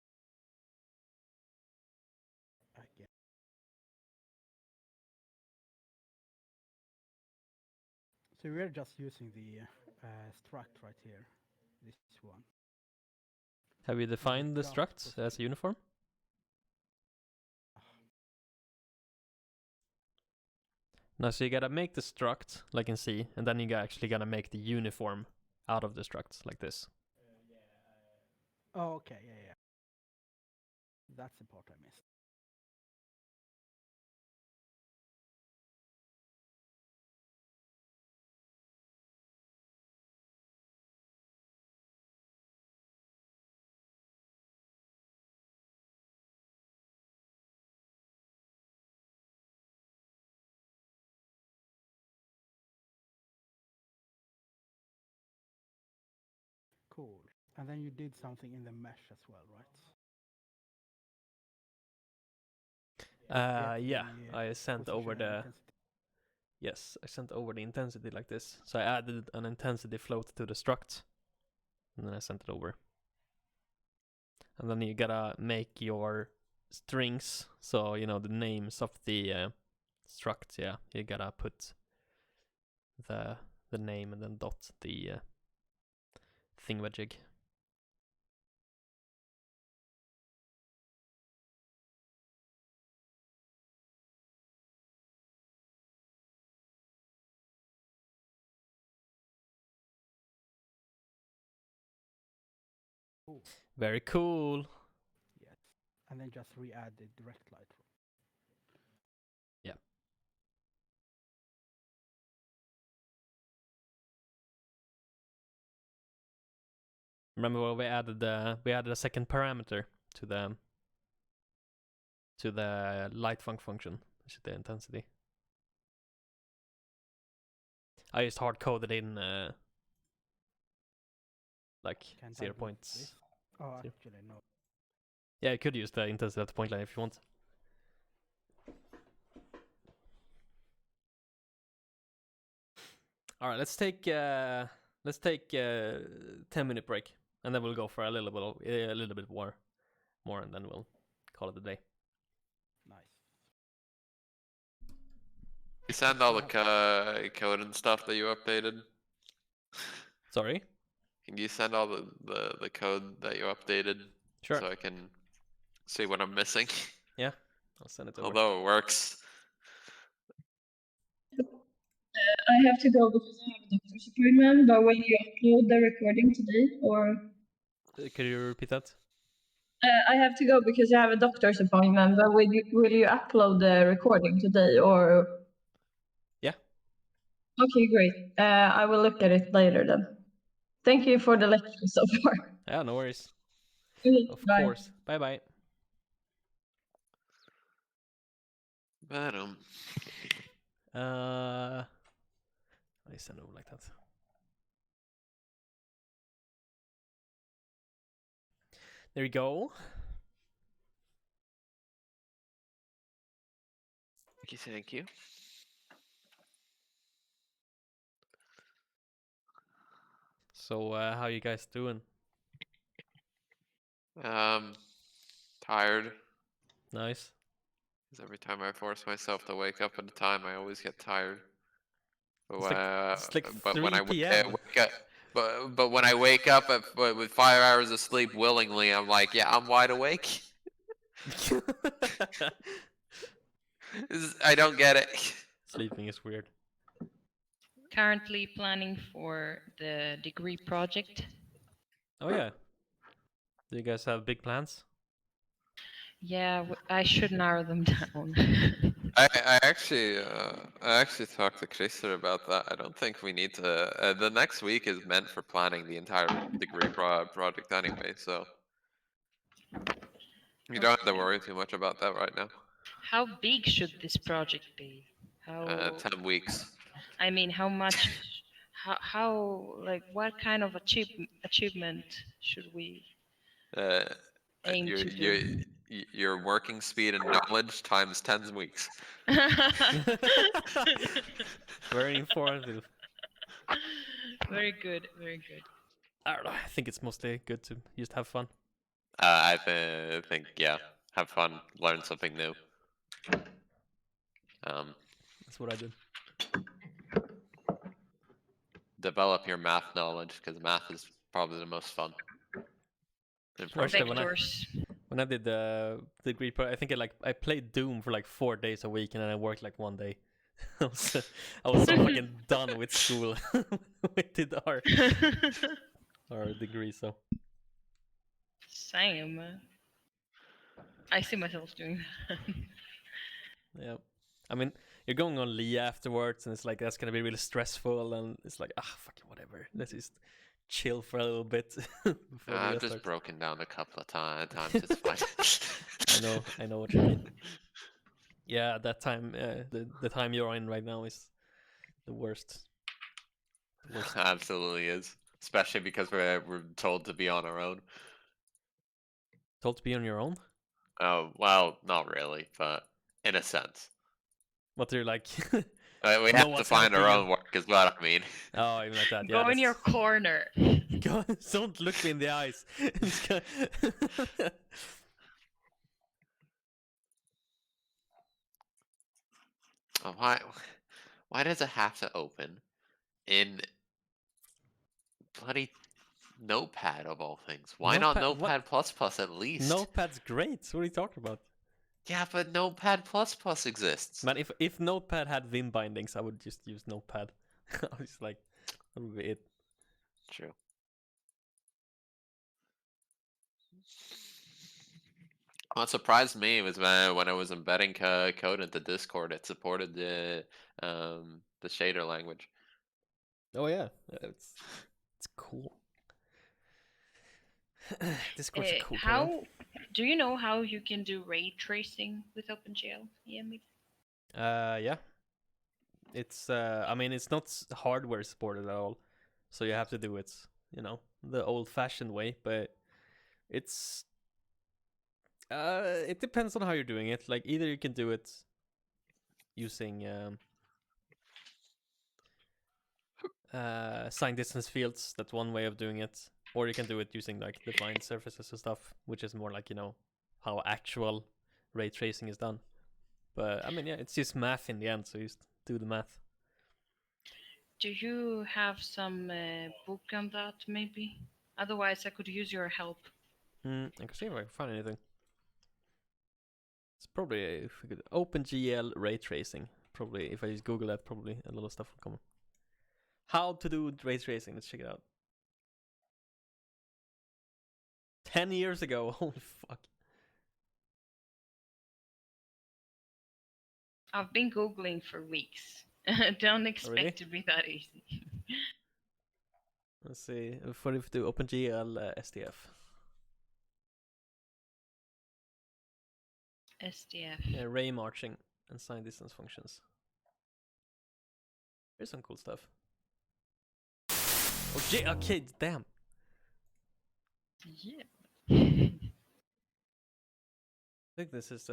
Again. So we're just using the struct right here. This one. Have you defined the dot struct position. as a uniform? No, so you gotta make the struct like in C, and then you actually gotta make the uniform out of the struct like this. Oh, okay, yeah. That's the part I missed. Cool. And then you did something in the mesh as well, right? Yeah, the, I sent position over and the intensity. yes, I sent over the intensity like this. So I added an intensity float to the struct, and then I sent it over. And then you gotta make your strings, so you know the names of the struct. Yeah, you gotta put the name and then dot the thingamajig. Cool. Very cool. Yes. And then just re-add the direct light. Yeah. Remember when we added a second parameter to the light function, which is the intensity. I just hard coded in like Can't 0. I do points. this? Oh, Zero. actually, no. Yeah, you could use the intensity at the point line if you want. All right, let's take 10-minute break, and then we'll go for a little bit more, and then we'll call it a day. Nice. You send all the code and stuff that you updated? Sorry. Can you send all the code that you updated? Sure. So I can See what I'm missing. Yeah, I'll send it over. Although it works. I have to go because I have a doctor's appointment, but when you upload the recording today, or Could you repeat that? I have to go because I have a doctor's appointment, but will you upload the recording today, or? Yeah. Okay, great. I will look at it later then. Thank you for the lecture so far. Yeah, no worries. Okay, Of bye. course. Bye bye. But I send over like that. There you go. thank you. So how you guys doing? Tired. Nice. Because every time I force myself to wake up at a time, I always get tired. But, It's like but 3 when I p.m. wake up, but when I wake up with 5 hours of sleep willingly, I'm like, yeah, I'm wide awake. I don't get it. Sleeping is weird. Currently planning for the degree project. Oh yeah. Do you guys have big plans? Yeah, I should narrow them down. I actually talked to Christer about that. I don't think we need to. The next week is meant for planning the entire degree project anyway, so you don't have to Okay. worry too much about that right now. How big should this project be? How? 10 weeks. I mean, how much? How? Like, what kind of achievement should we Uh, aim your to do? your working speed and knowledge times 10 weeks. Very informative. Very good. Very good. I don't know. I think it's mostly good to just have fun. I think yeah, have fun, learn something new. That's what I did. Develop your math knowledge because math is probably the most fun. in Actually, programming. Vectors. When I did the degree, I think I played Doom for like 4 days a week, and then I worked like 1 day. I was so fucking done with school. We did our degree, so Same. I see myself doing that. yeah. I mean, you're going on Lee afterwards, and it's like that's gonna be really stressful, and it's like fucking whatever. Let's just chill for a little bit. Before I've the just starts. broken down a couple of times. It's fine. I know what you mean. Yeah, that time, the time you're in right now is the worst. The worst. Absolutely is, especially because we're told to be on our own. Told to be on your own? Oh well, not really, but in a sense. What they're like? We No have to one's find our helping own you. work, is what I mean. Oh, even like that. Yeah. Go in your corner. Don't look me in the eyes. Oh, why does it have to open in bloody Notepad of all things? Why not Notepad- Notepad++ at least? Notepad's great. What are you talking about? Yeah, but Notepad++ exists. Man, if Notepad had Vim bindings, I would just use Notepad. I was like, that would be it. True. What surprised me was when I was embedding code into Discord, it supported the shader language. Oh yeah, it's cool. Discord's a cool program. How do you know how you can do ray tracing with OpenGL? Yeah, maybe. Yeah. It's I mean, it's not hardware supported at all, so you have to do it, the old-fashioned way. But it's it depends on how you're doing it. Like either you can do it using sign distance fields. That's one way of doing it, or you can do it using like defined surfaces and stuff, which is more like how actual ray tracing is done. But I mean, yeah, it's just math in the end, so you just do the math. Do you have some book on that, maybe? Otherwise, I could use your help. I can see if I can find anything. It's probably if we could OpenGL ray tracing. Probably if I just Google that, probably a lot of stuff will come up. How to do ray tracing? Let's check it out. 10 years ago. Holy fuck. I've been Googling for weeks. Don't expect Really? to be that easy. Let's see. If we do OpenGL SDF. SDF. Yeah, ray marching and sign distance functions. There's some cool stuff. Oh, okay, damn. Yeah. I think this is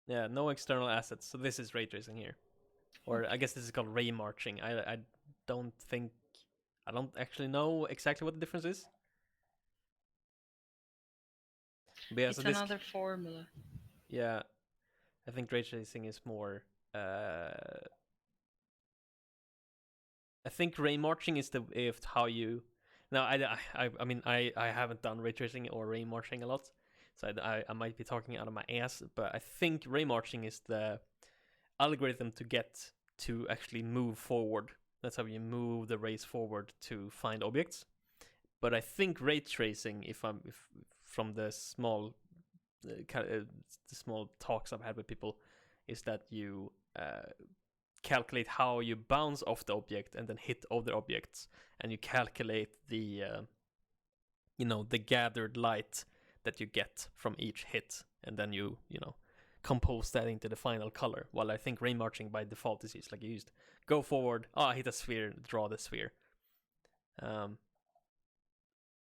yeah, no external assets. So this is ray tracing here, or I guess this is called ray marching. I don't actually know exactly what the difference is. But yeah, It's so this, another formula. yeah, I think ray tracing is more. I think ray marching is how you. Now I mean I haven't done ray tracing or ray marching a lot, so I might be talking out of my ass. But I think ray marching is the algorithm to get to actually move forward. That's how you move the rays forward to find objects. But I think ray tracing, if from the small the small talks I've had with people, is that you calculate how you bounce off the object and then hit other objects, and you calculate the the gathered light that you get from each hit, and then you compose that into the final color. While I think ray marching by default is used go forward, hit a sphere, draw the sphere. But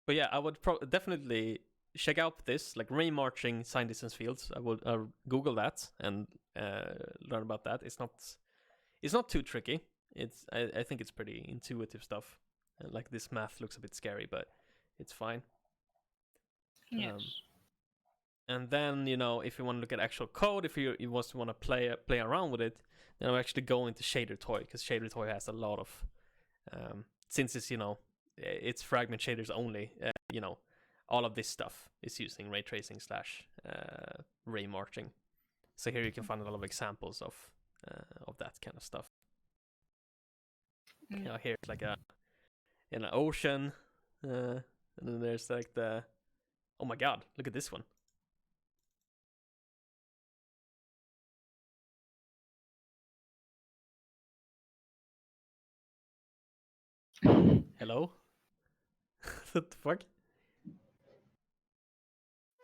yeah, I would definitely check out this, like ray marching sign distance fields. I would Google that and learn about that. It's not too tricky. I think it's pretty intuitive stuff. Like this math looks a bit scary, but it's fine. Yes. And then if you want to look at actual code, if you want to play around with it, then I'm actually going to Shader Toy, because Shader Toy has a lot of since it's fragment shaders only. All of this stuff is using ray tracing / ray marching. So here you can find a lot of examples of that kind of stuff. Here's like an ocean, and then there's like oh my god, look at this one. Hello? What the fuck?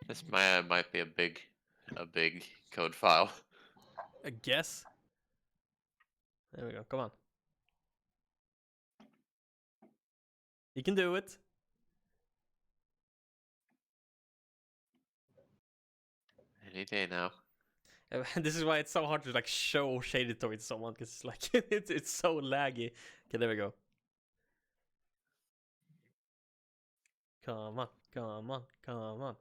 This might be a big code file. I guess. There we go. Come on. You can do it. Any day now. This is why it's so hard to like show Shaded Toy to someone, because it's like it's so laggy. Okay, there we go. Come on, come on, come on.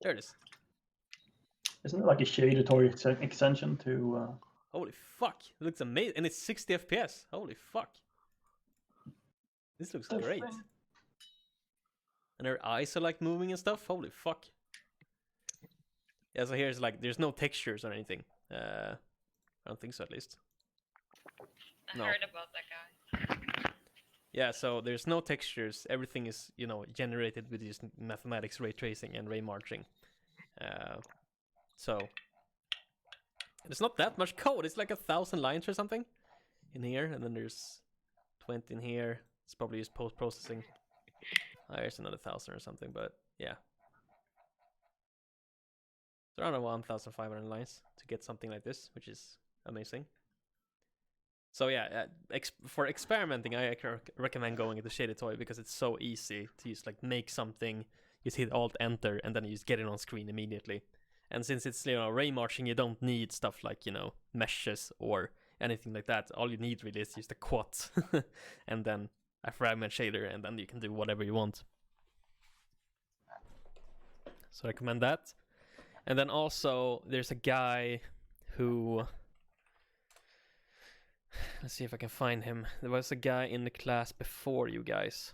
There it is. Isn't it like a shader toy extension to? Holy fuck! It looks amazing, and it's 60 FPS. Holy fuck! This looks great. And her eyes are like moving and stuff. Holy fuck! Yeah, so here's like there's no textures or anything. I don't think so, at least. I No. heard about that guy. Yeah, so there's no textures. Everything is, generated with just mathematics, ray tracing, and ray marching. So it's not that much code. It's like 1,000 lines or something in here, and then there's 20 in here. It's probably just post-processing. There's another 1,000 or something, but yeah. It's around 1,500 lines to get something like this, which is amazing. So yeah, for experimenting, I recommend going into Shaded Toy, because it's so easy to just like make something, just hit Alt Enter, and then you just get it on screen immediately. And since it's ray marching, you don't need stuff like meshes or anything like that. All you need really is just a quad and then a fragment shader, and then you can do whatever you want. So I recommend that. And then also there's a guy who Let's see if I can find him. There was a guy in the class before you guys.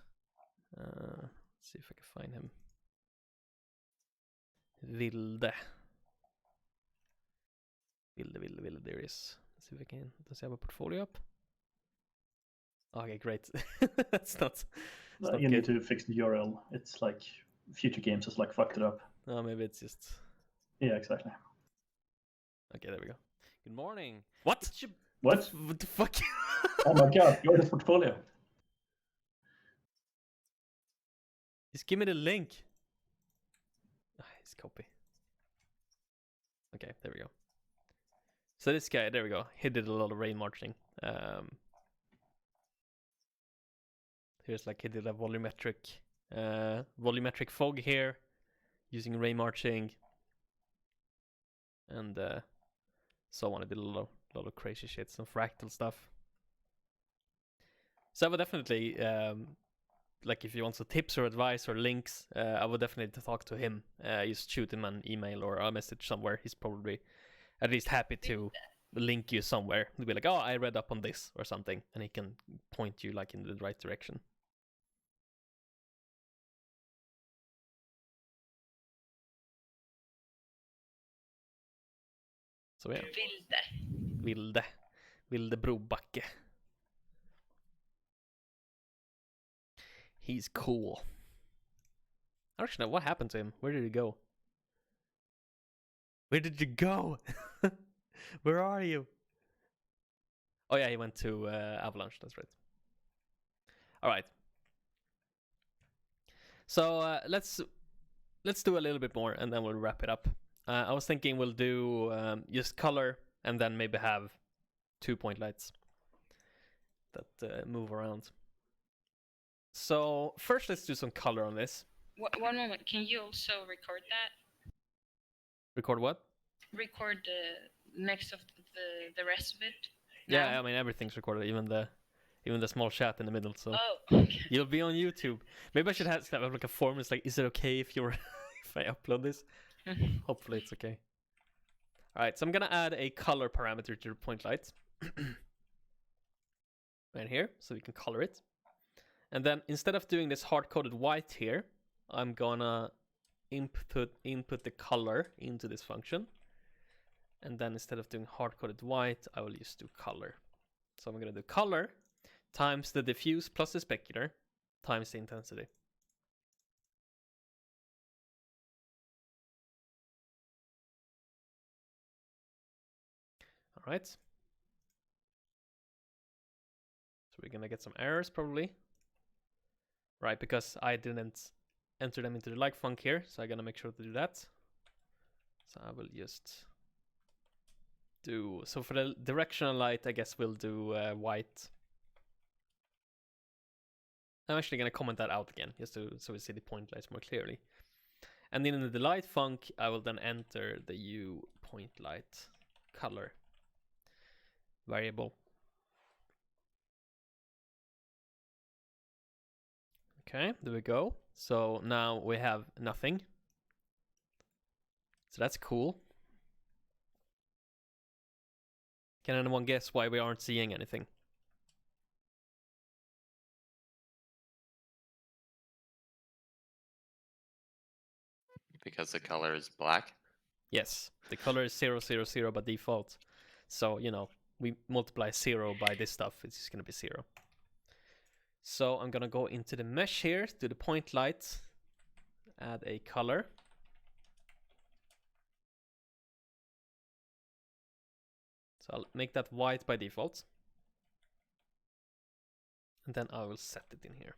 Let's see if I can find him. Vilde. Vilde, there is. Let's see if I can. Does he have a portfolio up? Okay, great. That's not. You not need good. to fix the URL. It's like Future Games has like fucked it up. Oh, maybe it's just. Yeah, exactly. Okay, there we go. Good morning. What? What? What the fuck? Oh my god, you're the portfolio. Just give me the link. His copy. Okay, there we go. So this guy, there we go. He did a lot of rain marching. Here's like he did a volumetric fog here, using ray marching, and so on. I did a lot of crazy shit, some fractal stuff. So I would definitely, like if you want some tips or advice or links, I would definitely talk to him. Just shoot him an email or a message somewhere. He's probably at least happy to link you somewhere. He'll be like, oh, I read up on this or something, and he can point you like in the right direction. So yeah. Vilde Brobacke. He's cool. I don't know what happened to him. Where did he go? Where did you go? Where are you? Oh yeah, he went to Avalanche. That's right. All right. So let's do a little bit more, and then we'll wrap it up. I was thinking we'll do just color, and then maybe have 2 point lights that move around. So first, let's do some color on this. One moment. Can you also record that? Record what? Record the next of the rest of it. Yeah, now? I mean everything's recorded, even the small chat in the middle. So Oh, okay. you'll be on YouTube. Maybe I should have like a form. It's like, is it okay if you're if I upload this? Hopefully it's okay. All right, so I'm gonna add a color parameter to the point light right here, so we can color it. And then instead of doing this hard-coded white here, I'm gonna input the color into this function. And then instead of doing hard-coded white, I will just do color. So I'm gonna do color times the diffuse plus the specular times the intensity. All right. So we're gonna get some errors probably. Right, because I didn't enter them into the like func here, so I'm gonna make sure to do that. So I will just do, so for the directional light, I guess we'll do white. I'm actually gonna comment that out again, just so we see the point lights more clearly. And then in the light func, I will then enter the U point light color variable. Okay, there we go. So now we have nothing. So that's cool. Can anyone guess why we aren't seeing anything? Because the color is black. Yes, the color is 0, 0, 0 by default. So, you know, we multiply 0 by this stuff, it's just going to be 0. So I'm going to go into the mesh here, to the point light, add a color. So I'll make that white by default. And then I will set it in here.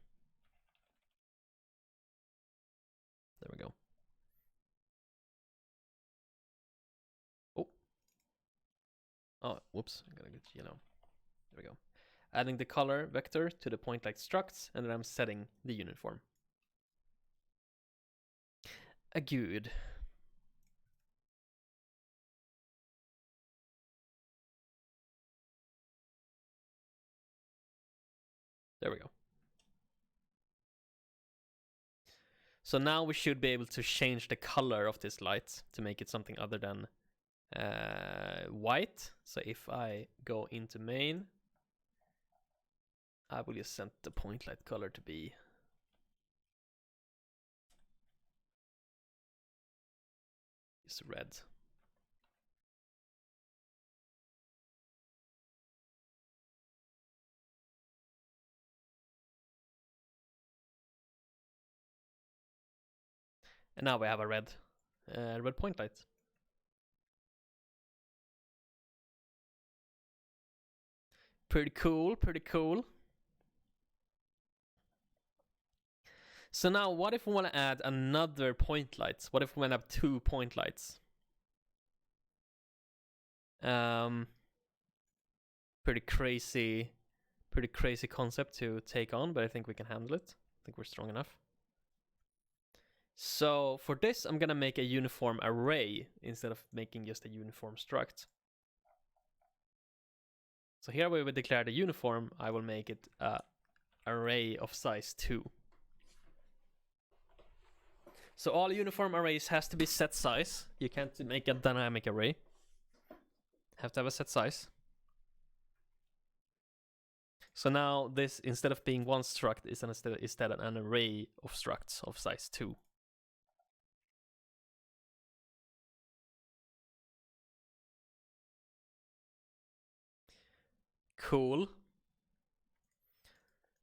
There we go. Oh, whoops, I'm gonna get yellow. There we go. Adding the color vector to the point light structs, and then I'm setting the uniform. Good. There we go. So now we should be able to change the color of this light to make it something other than white. So if I go into main I will just set the point light color to be just red. And now we have a red point light. Pretty cool, pretty cool. So now, what if we want to add another point light? What if we want to have 2 point lights? Pretty crazy concept to take on, but I think we can handle it. I think we're strong enough. So for this, I'm gonna make a uniform array instead of making just a uniform struct. So here we will declare the uniform. I will make it an array of size 2. So all uniform arrays has to be set size. You can't make a dynamic array. Have to have a set size. So now this, instead of being one struct, is instead an array of structs of size 2. Cool.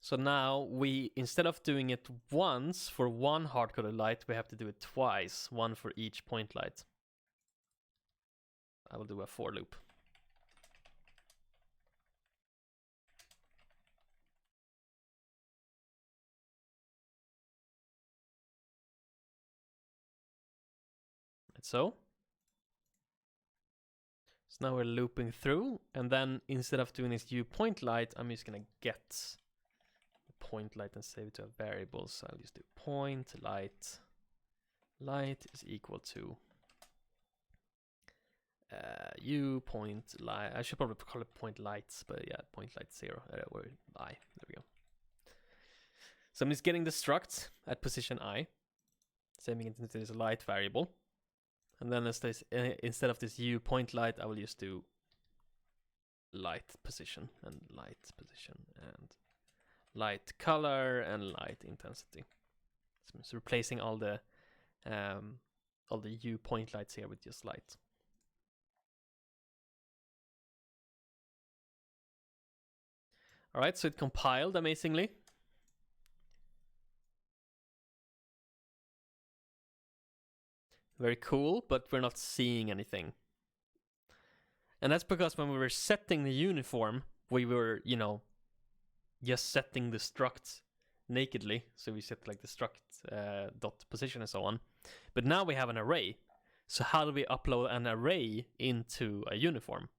So now we, instead of doing it once for one hard-coded light, we have to do it twice, one for each point light. I will do a for loop. Like so. So now we're looping through, and then instead of doing this point light, I'm just gonna get the point light and save it to a variable. So I'll just do point light. Light is equal to point light. I should probably call it point lights, but yeah, point light 0 or I. There we go. So I'm just getting the struct at position I, saving it into this light variable. And then instead of this point light, I will just do light position and light color and light intensity. So it's replacing all the point lights here with just light. All right, so it compiled amazingly. Very cool, but we're not seeing anything. And that's because when we were setting the uniform, we were, just setting the struct nakedly. So we set like the struct dot position and so on. But now we have an array. So how do we upload an array into a uniform?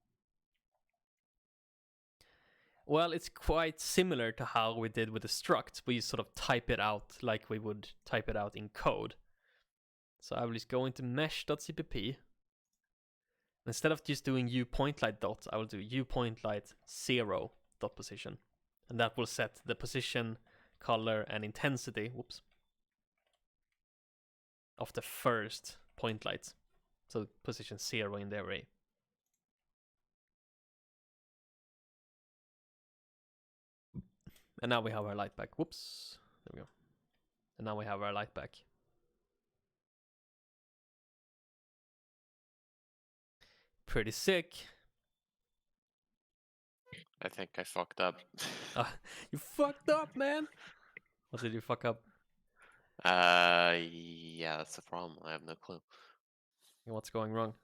Well, it's quite similar to how we did with the struct. We sort of type it out like we would type it out in code. So I will just go into mesh.cpp. Instead of just doing uPointLight dot, I will do uPointLight 0 dot position. And that will set the position, color, and intensity, of the first point light. So position 0 in the array. And now we have our light back. Whoops. There we go. And now we have our light back. Pretty sick. I think I fucked up. You fucked up, man. What did you fuck up? Yeah, that's the problem. I have no clue. What's going wrong?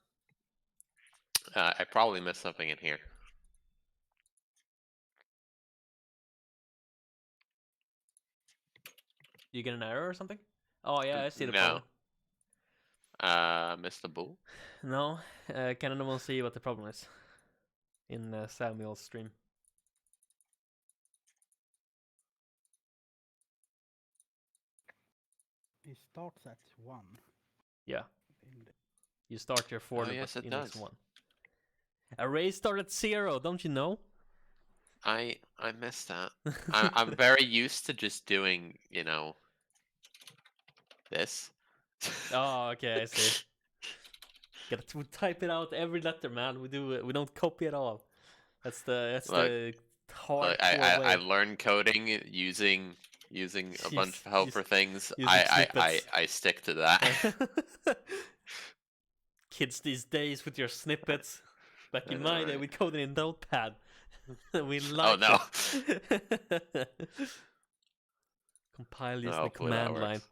I probably missed something in here. You get an error or something? Oh yeah, I see the No. problem. Mr. Bull? No, can anyone see what the problem is in Samuel's stream? It starts at 1. Yeah. You start your for Oh, loop yes, at it index does. 1. Array start at 0, don't you know? I missed that. I'm very used to just doing, this. Oh, okay, I see. Gotta type it out every letter, man. We don't copy at all. That's the Like, hardcore way. I learned coding using a bunch of helper things. using snippets. I stick to that. Kids these days with your snippets. Back in I know, my day, right? we coded in Notepad. We Oh liked no. it. Compile using the Hopefully that command line. works.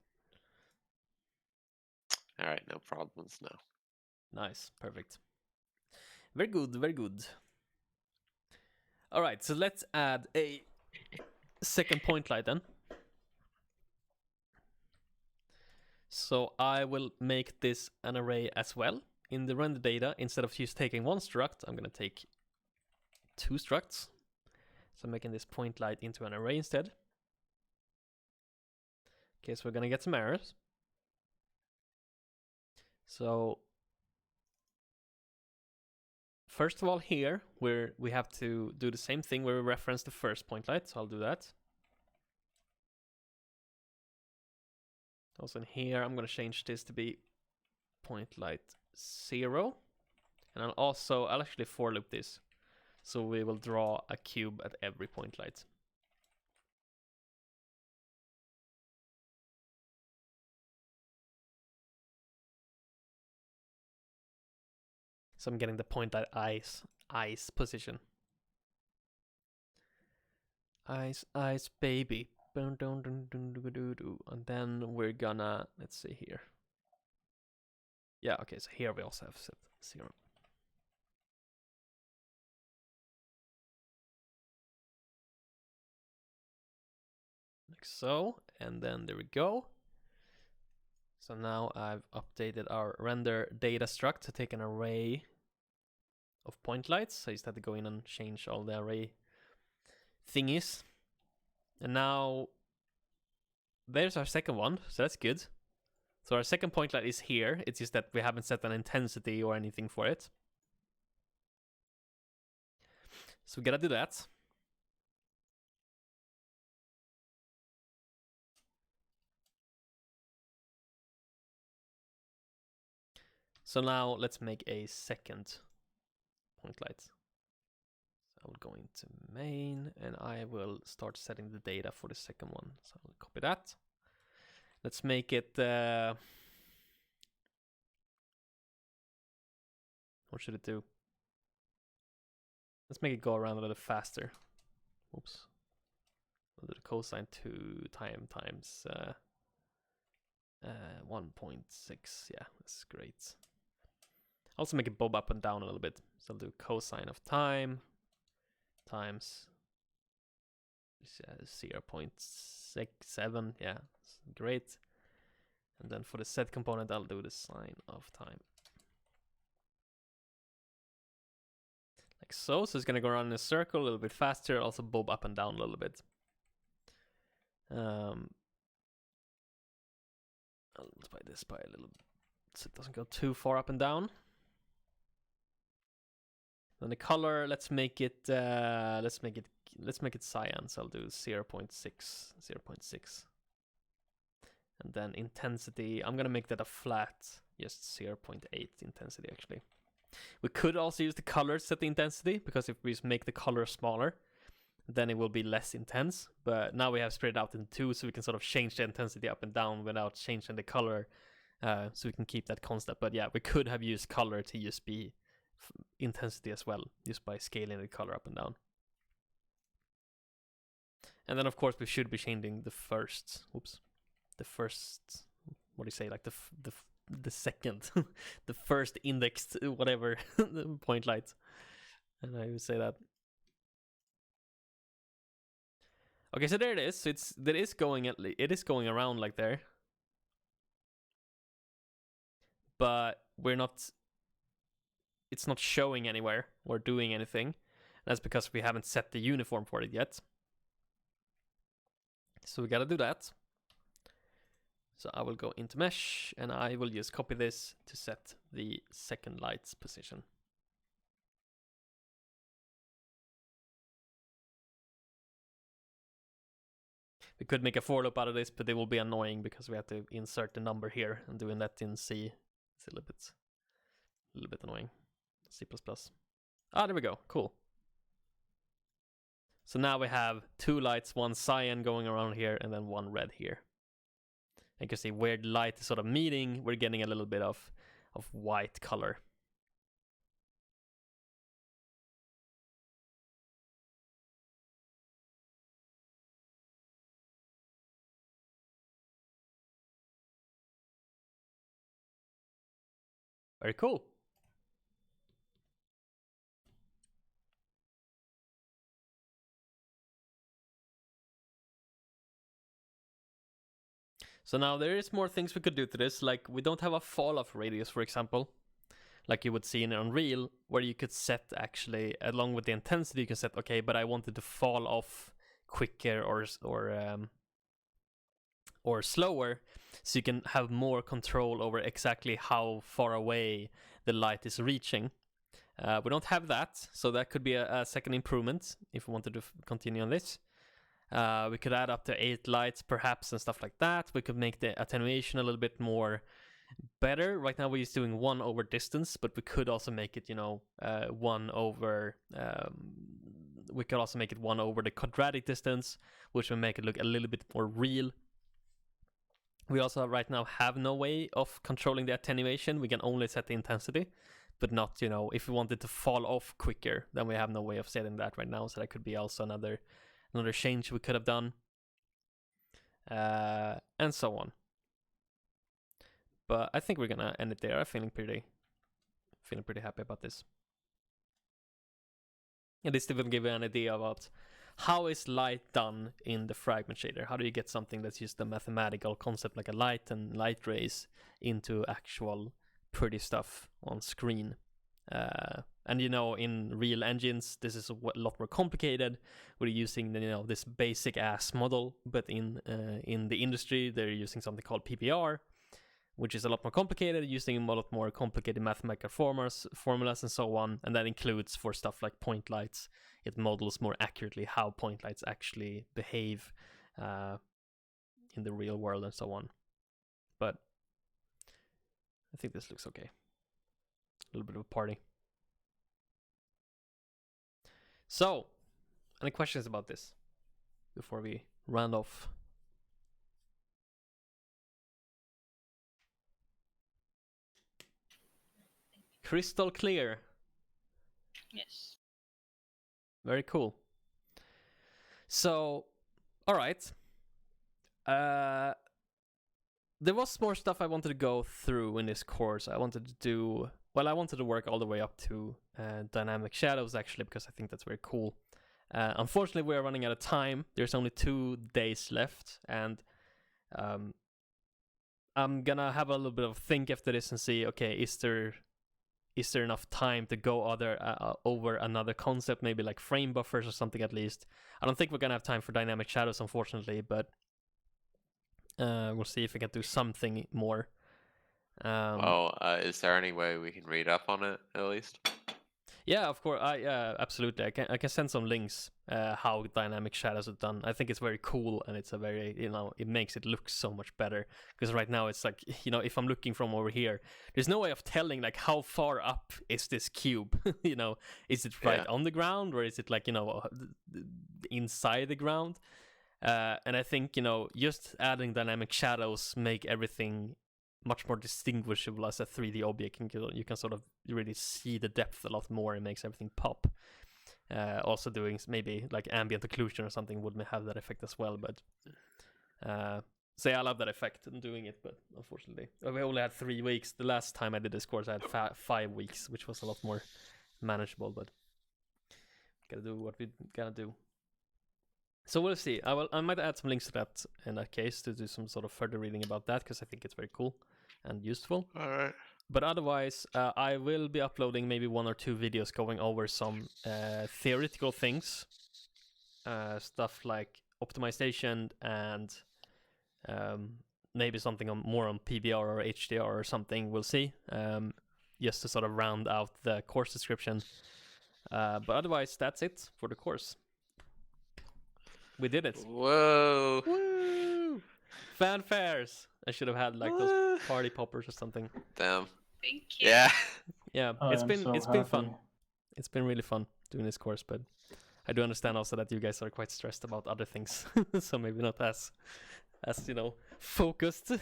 All right, no problems now. Nice, perfect. Very good, very good. All right, so let's add a second point light then. So I will make this an array as well. In the render data, instead of just taking one struct, I'm going to take 2 structs. So I'm making this point light into an array instead. Okay, so we're going to get some errors. So first of all, here we have to do the same thing where we reference the first point light. So I'll do that. Also in here, I'm going to change this to be point light 0. And I'll actually for loop this. So we will draw a cube at every point light. So I'm getting the point light eyes position. Eyes, baby. And then we're gonna, let's see here. Yeah, okay, so here we also have set 0. Like so, and then there we go. So now I've updated our render data struct to take an array of point lights. So I just had to go in and change all the array thingies. And now there's our second one, so that's good. So our second point light is here. It's just that we haven't set an intensity or anything for it. So we gotta do that. So now let's make a second point light. So I will go into main and I will start setting the data for the second one. So I'll copy that. Let's make it what should it do? Let's make it go around a little faster. Oops. I'll do the cosine 2 times 1.6. Yeah, that's great. Also make it bob up and down a little bit. So I'll do cosine of time times 0.67. Yeah, great. And then for the set component, I'll do the sine of time. Like so. So it's going to go around in a circle a little bit faster. Also bob up and down a little bit. I'll multiply this by a little so it doesn't go too far up and down. Then the color, let's make it cyan. So I'll do 0.6. And then intensity, I'm gonna make that a flat, just 0.8 intensity actually. We could also use the color to set the intensity, because if we just make the color smaller, then it will be less intense. But now we have spread it out in 2, so we can sort of change the intensity up and down without changing the color, so we can keep that constant. But yeah, we could have used color to just be intensity as well, just by scaling the color up and down. And then of course we should be changing the first, what do you say, like the second, the first indexed whatever point light. And I would say that. Okay, so there it is. So it is going around like there, but it's not showing anywhere or doing anything. That's because we haven't set the uniform for it yet. So we gotta do that. So I will go into mesh and I will just copy this to set the second light's position. We could make a for loop out of this, but it will be annoying because we have to insert the number here, and doing that in C is a little bit annoying. C++. Ah, there we go. Cool. So now we have 2 lights, 1 cyan going around here, and then 1 red here. You can see where the light is sort of meeting, we're getting a little bit of white color. Very cool. So now there is more things we could do to this, like we don't have a fall off radius, for example, like you would see in Unreal, where you could set actually, along with the intensity, you can set, okay, but I wanted to fall off quicker or slower, so you can have more control over exactly how far away the light is reaching. We don't have that, so that could be a second improvement if we wanted to continue on this. We could add up to 8 lights perhaps and stuff like that. We could make the attenuation a little bit more better. Right now we're just doing 1 over distance, but we could also make it, 1 over... we could also make it 1 over the quadratic distance, which will make it look a little bit more real. We also right now have no way of controlling the attenuation. We can only set the intensity, but not, if we wanted to fall off quicker, then we have no way of setting that right now. So that could be also another change we could have done, and so on. But I think we're gonna end it there. I'm feeling pretty happy about this. And this will give you an idea about how is light done in the fragment shader. How do you get something that's just a mathematical concept like a light and light rays into actual pretty stuff on screen? And in real engines, this is a lot more complicated. We're using this basic ass model, but in the industry, they're using something called PPR, which is a lot more complicated, using a lot more complicated mathematical formulas and so on. And that includes for stuff like point lights. It models more accurately how point lights actually behave in the real world and so on. But I think this looks okay. A little bit of a party. So, any questions about this before we round off? Crystal clear. Yes. Very cool. So, all right. There was more stuff I wanted to go through in this course. I wanted to work all the way up to dynamic shadows, actually, because I think that's very cool. Unfortunately, we are running out of time. There's only 2 days left, and I'm gonna have a little bit of think after this and see, okay, is there enough time to go over another concept, maybe like frame buffers or something at least. I don't think we're gonna have time for dynamic shadows, unfortunately, but we'll see if we can do something more. Is there any way we can read up on it at least? Yeah, of course. Absolutely. I can send some links how dynamic shadows are done. I think it's very cool, and it's a very it makes it look so much better, because right now it's like if I'm looking from over here, there's no way of telling like how far up is this cube. Is it right on the ground, or is it like inside the ground? And I think just adding dynamic shadows make everything much more distinguishable as a 3D object. You can sort of really see the depth a lot more. It makes everything pop. Also doing maybe like ambient occlusion or something would have that effect as well. But so yeah, I love that effect and doing it. But unfortunately, we only had 3 weeks. The last time I did this course, I had 5 weeks, which was a lot more manageable. But gotta do what we gotta do. So we'll see. I might add some links to that in that case to do some sort of further reading about that, because I think it's very cool and useful. All right. But otherwise, I will be uploading maybe 1 or 2 videos going over some theoretical things, stuff like optimization and maybe something more on PBR or HDR or something. We'll see. Just to sort of round out the course description. But otherwise, that's it for the course. We did it. Whoa. Woo! Fanfares. I should have had like those party poppers or something. Damn. Thank you. Yeah. Yeah, I it's am been so fun. happy. It's been really fun doing this course, but I do understand also that you guys are quite stressed about other things, so maybe not as focused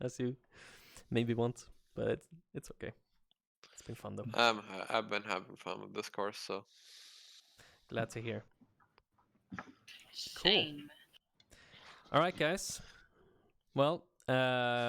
as you maybe want, but it's okay. It's been fun though. I've been having fun with this course, so Glad to hear. Same. All right, guys. Well,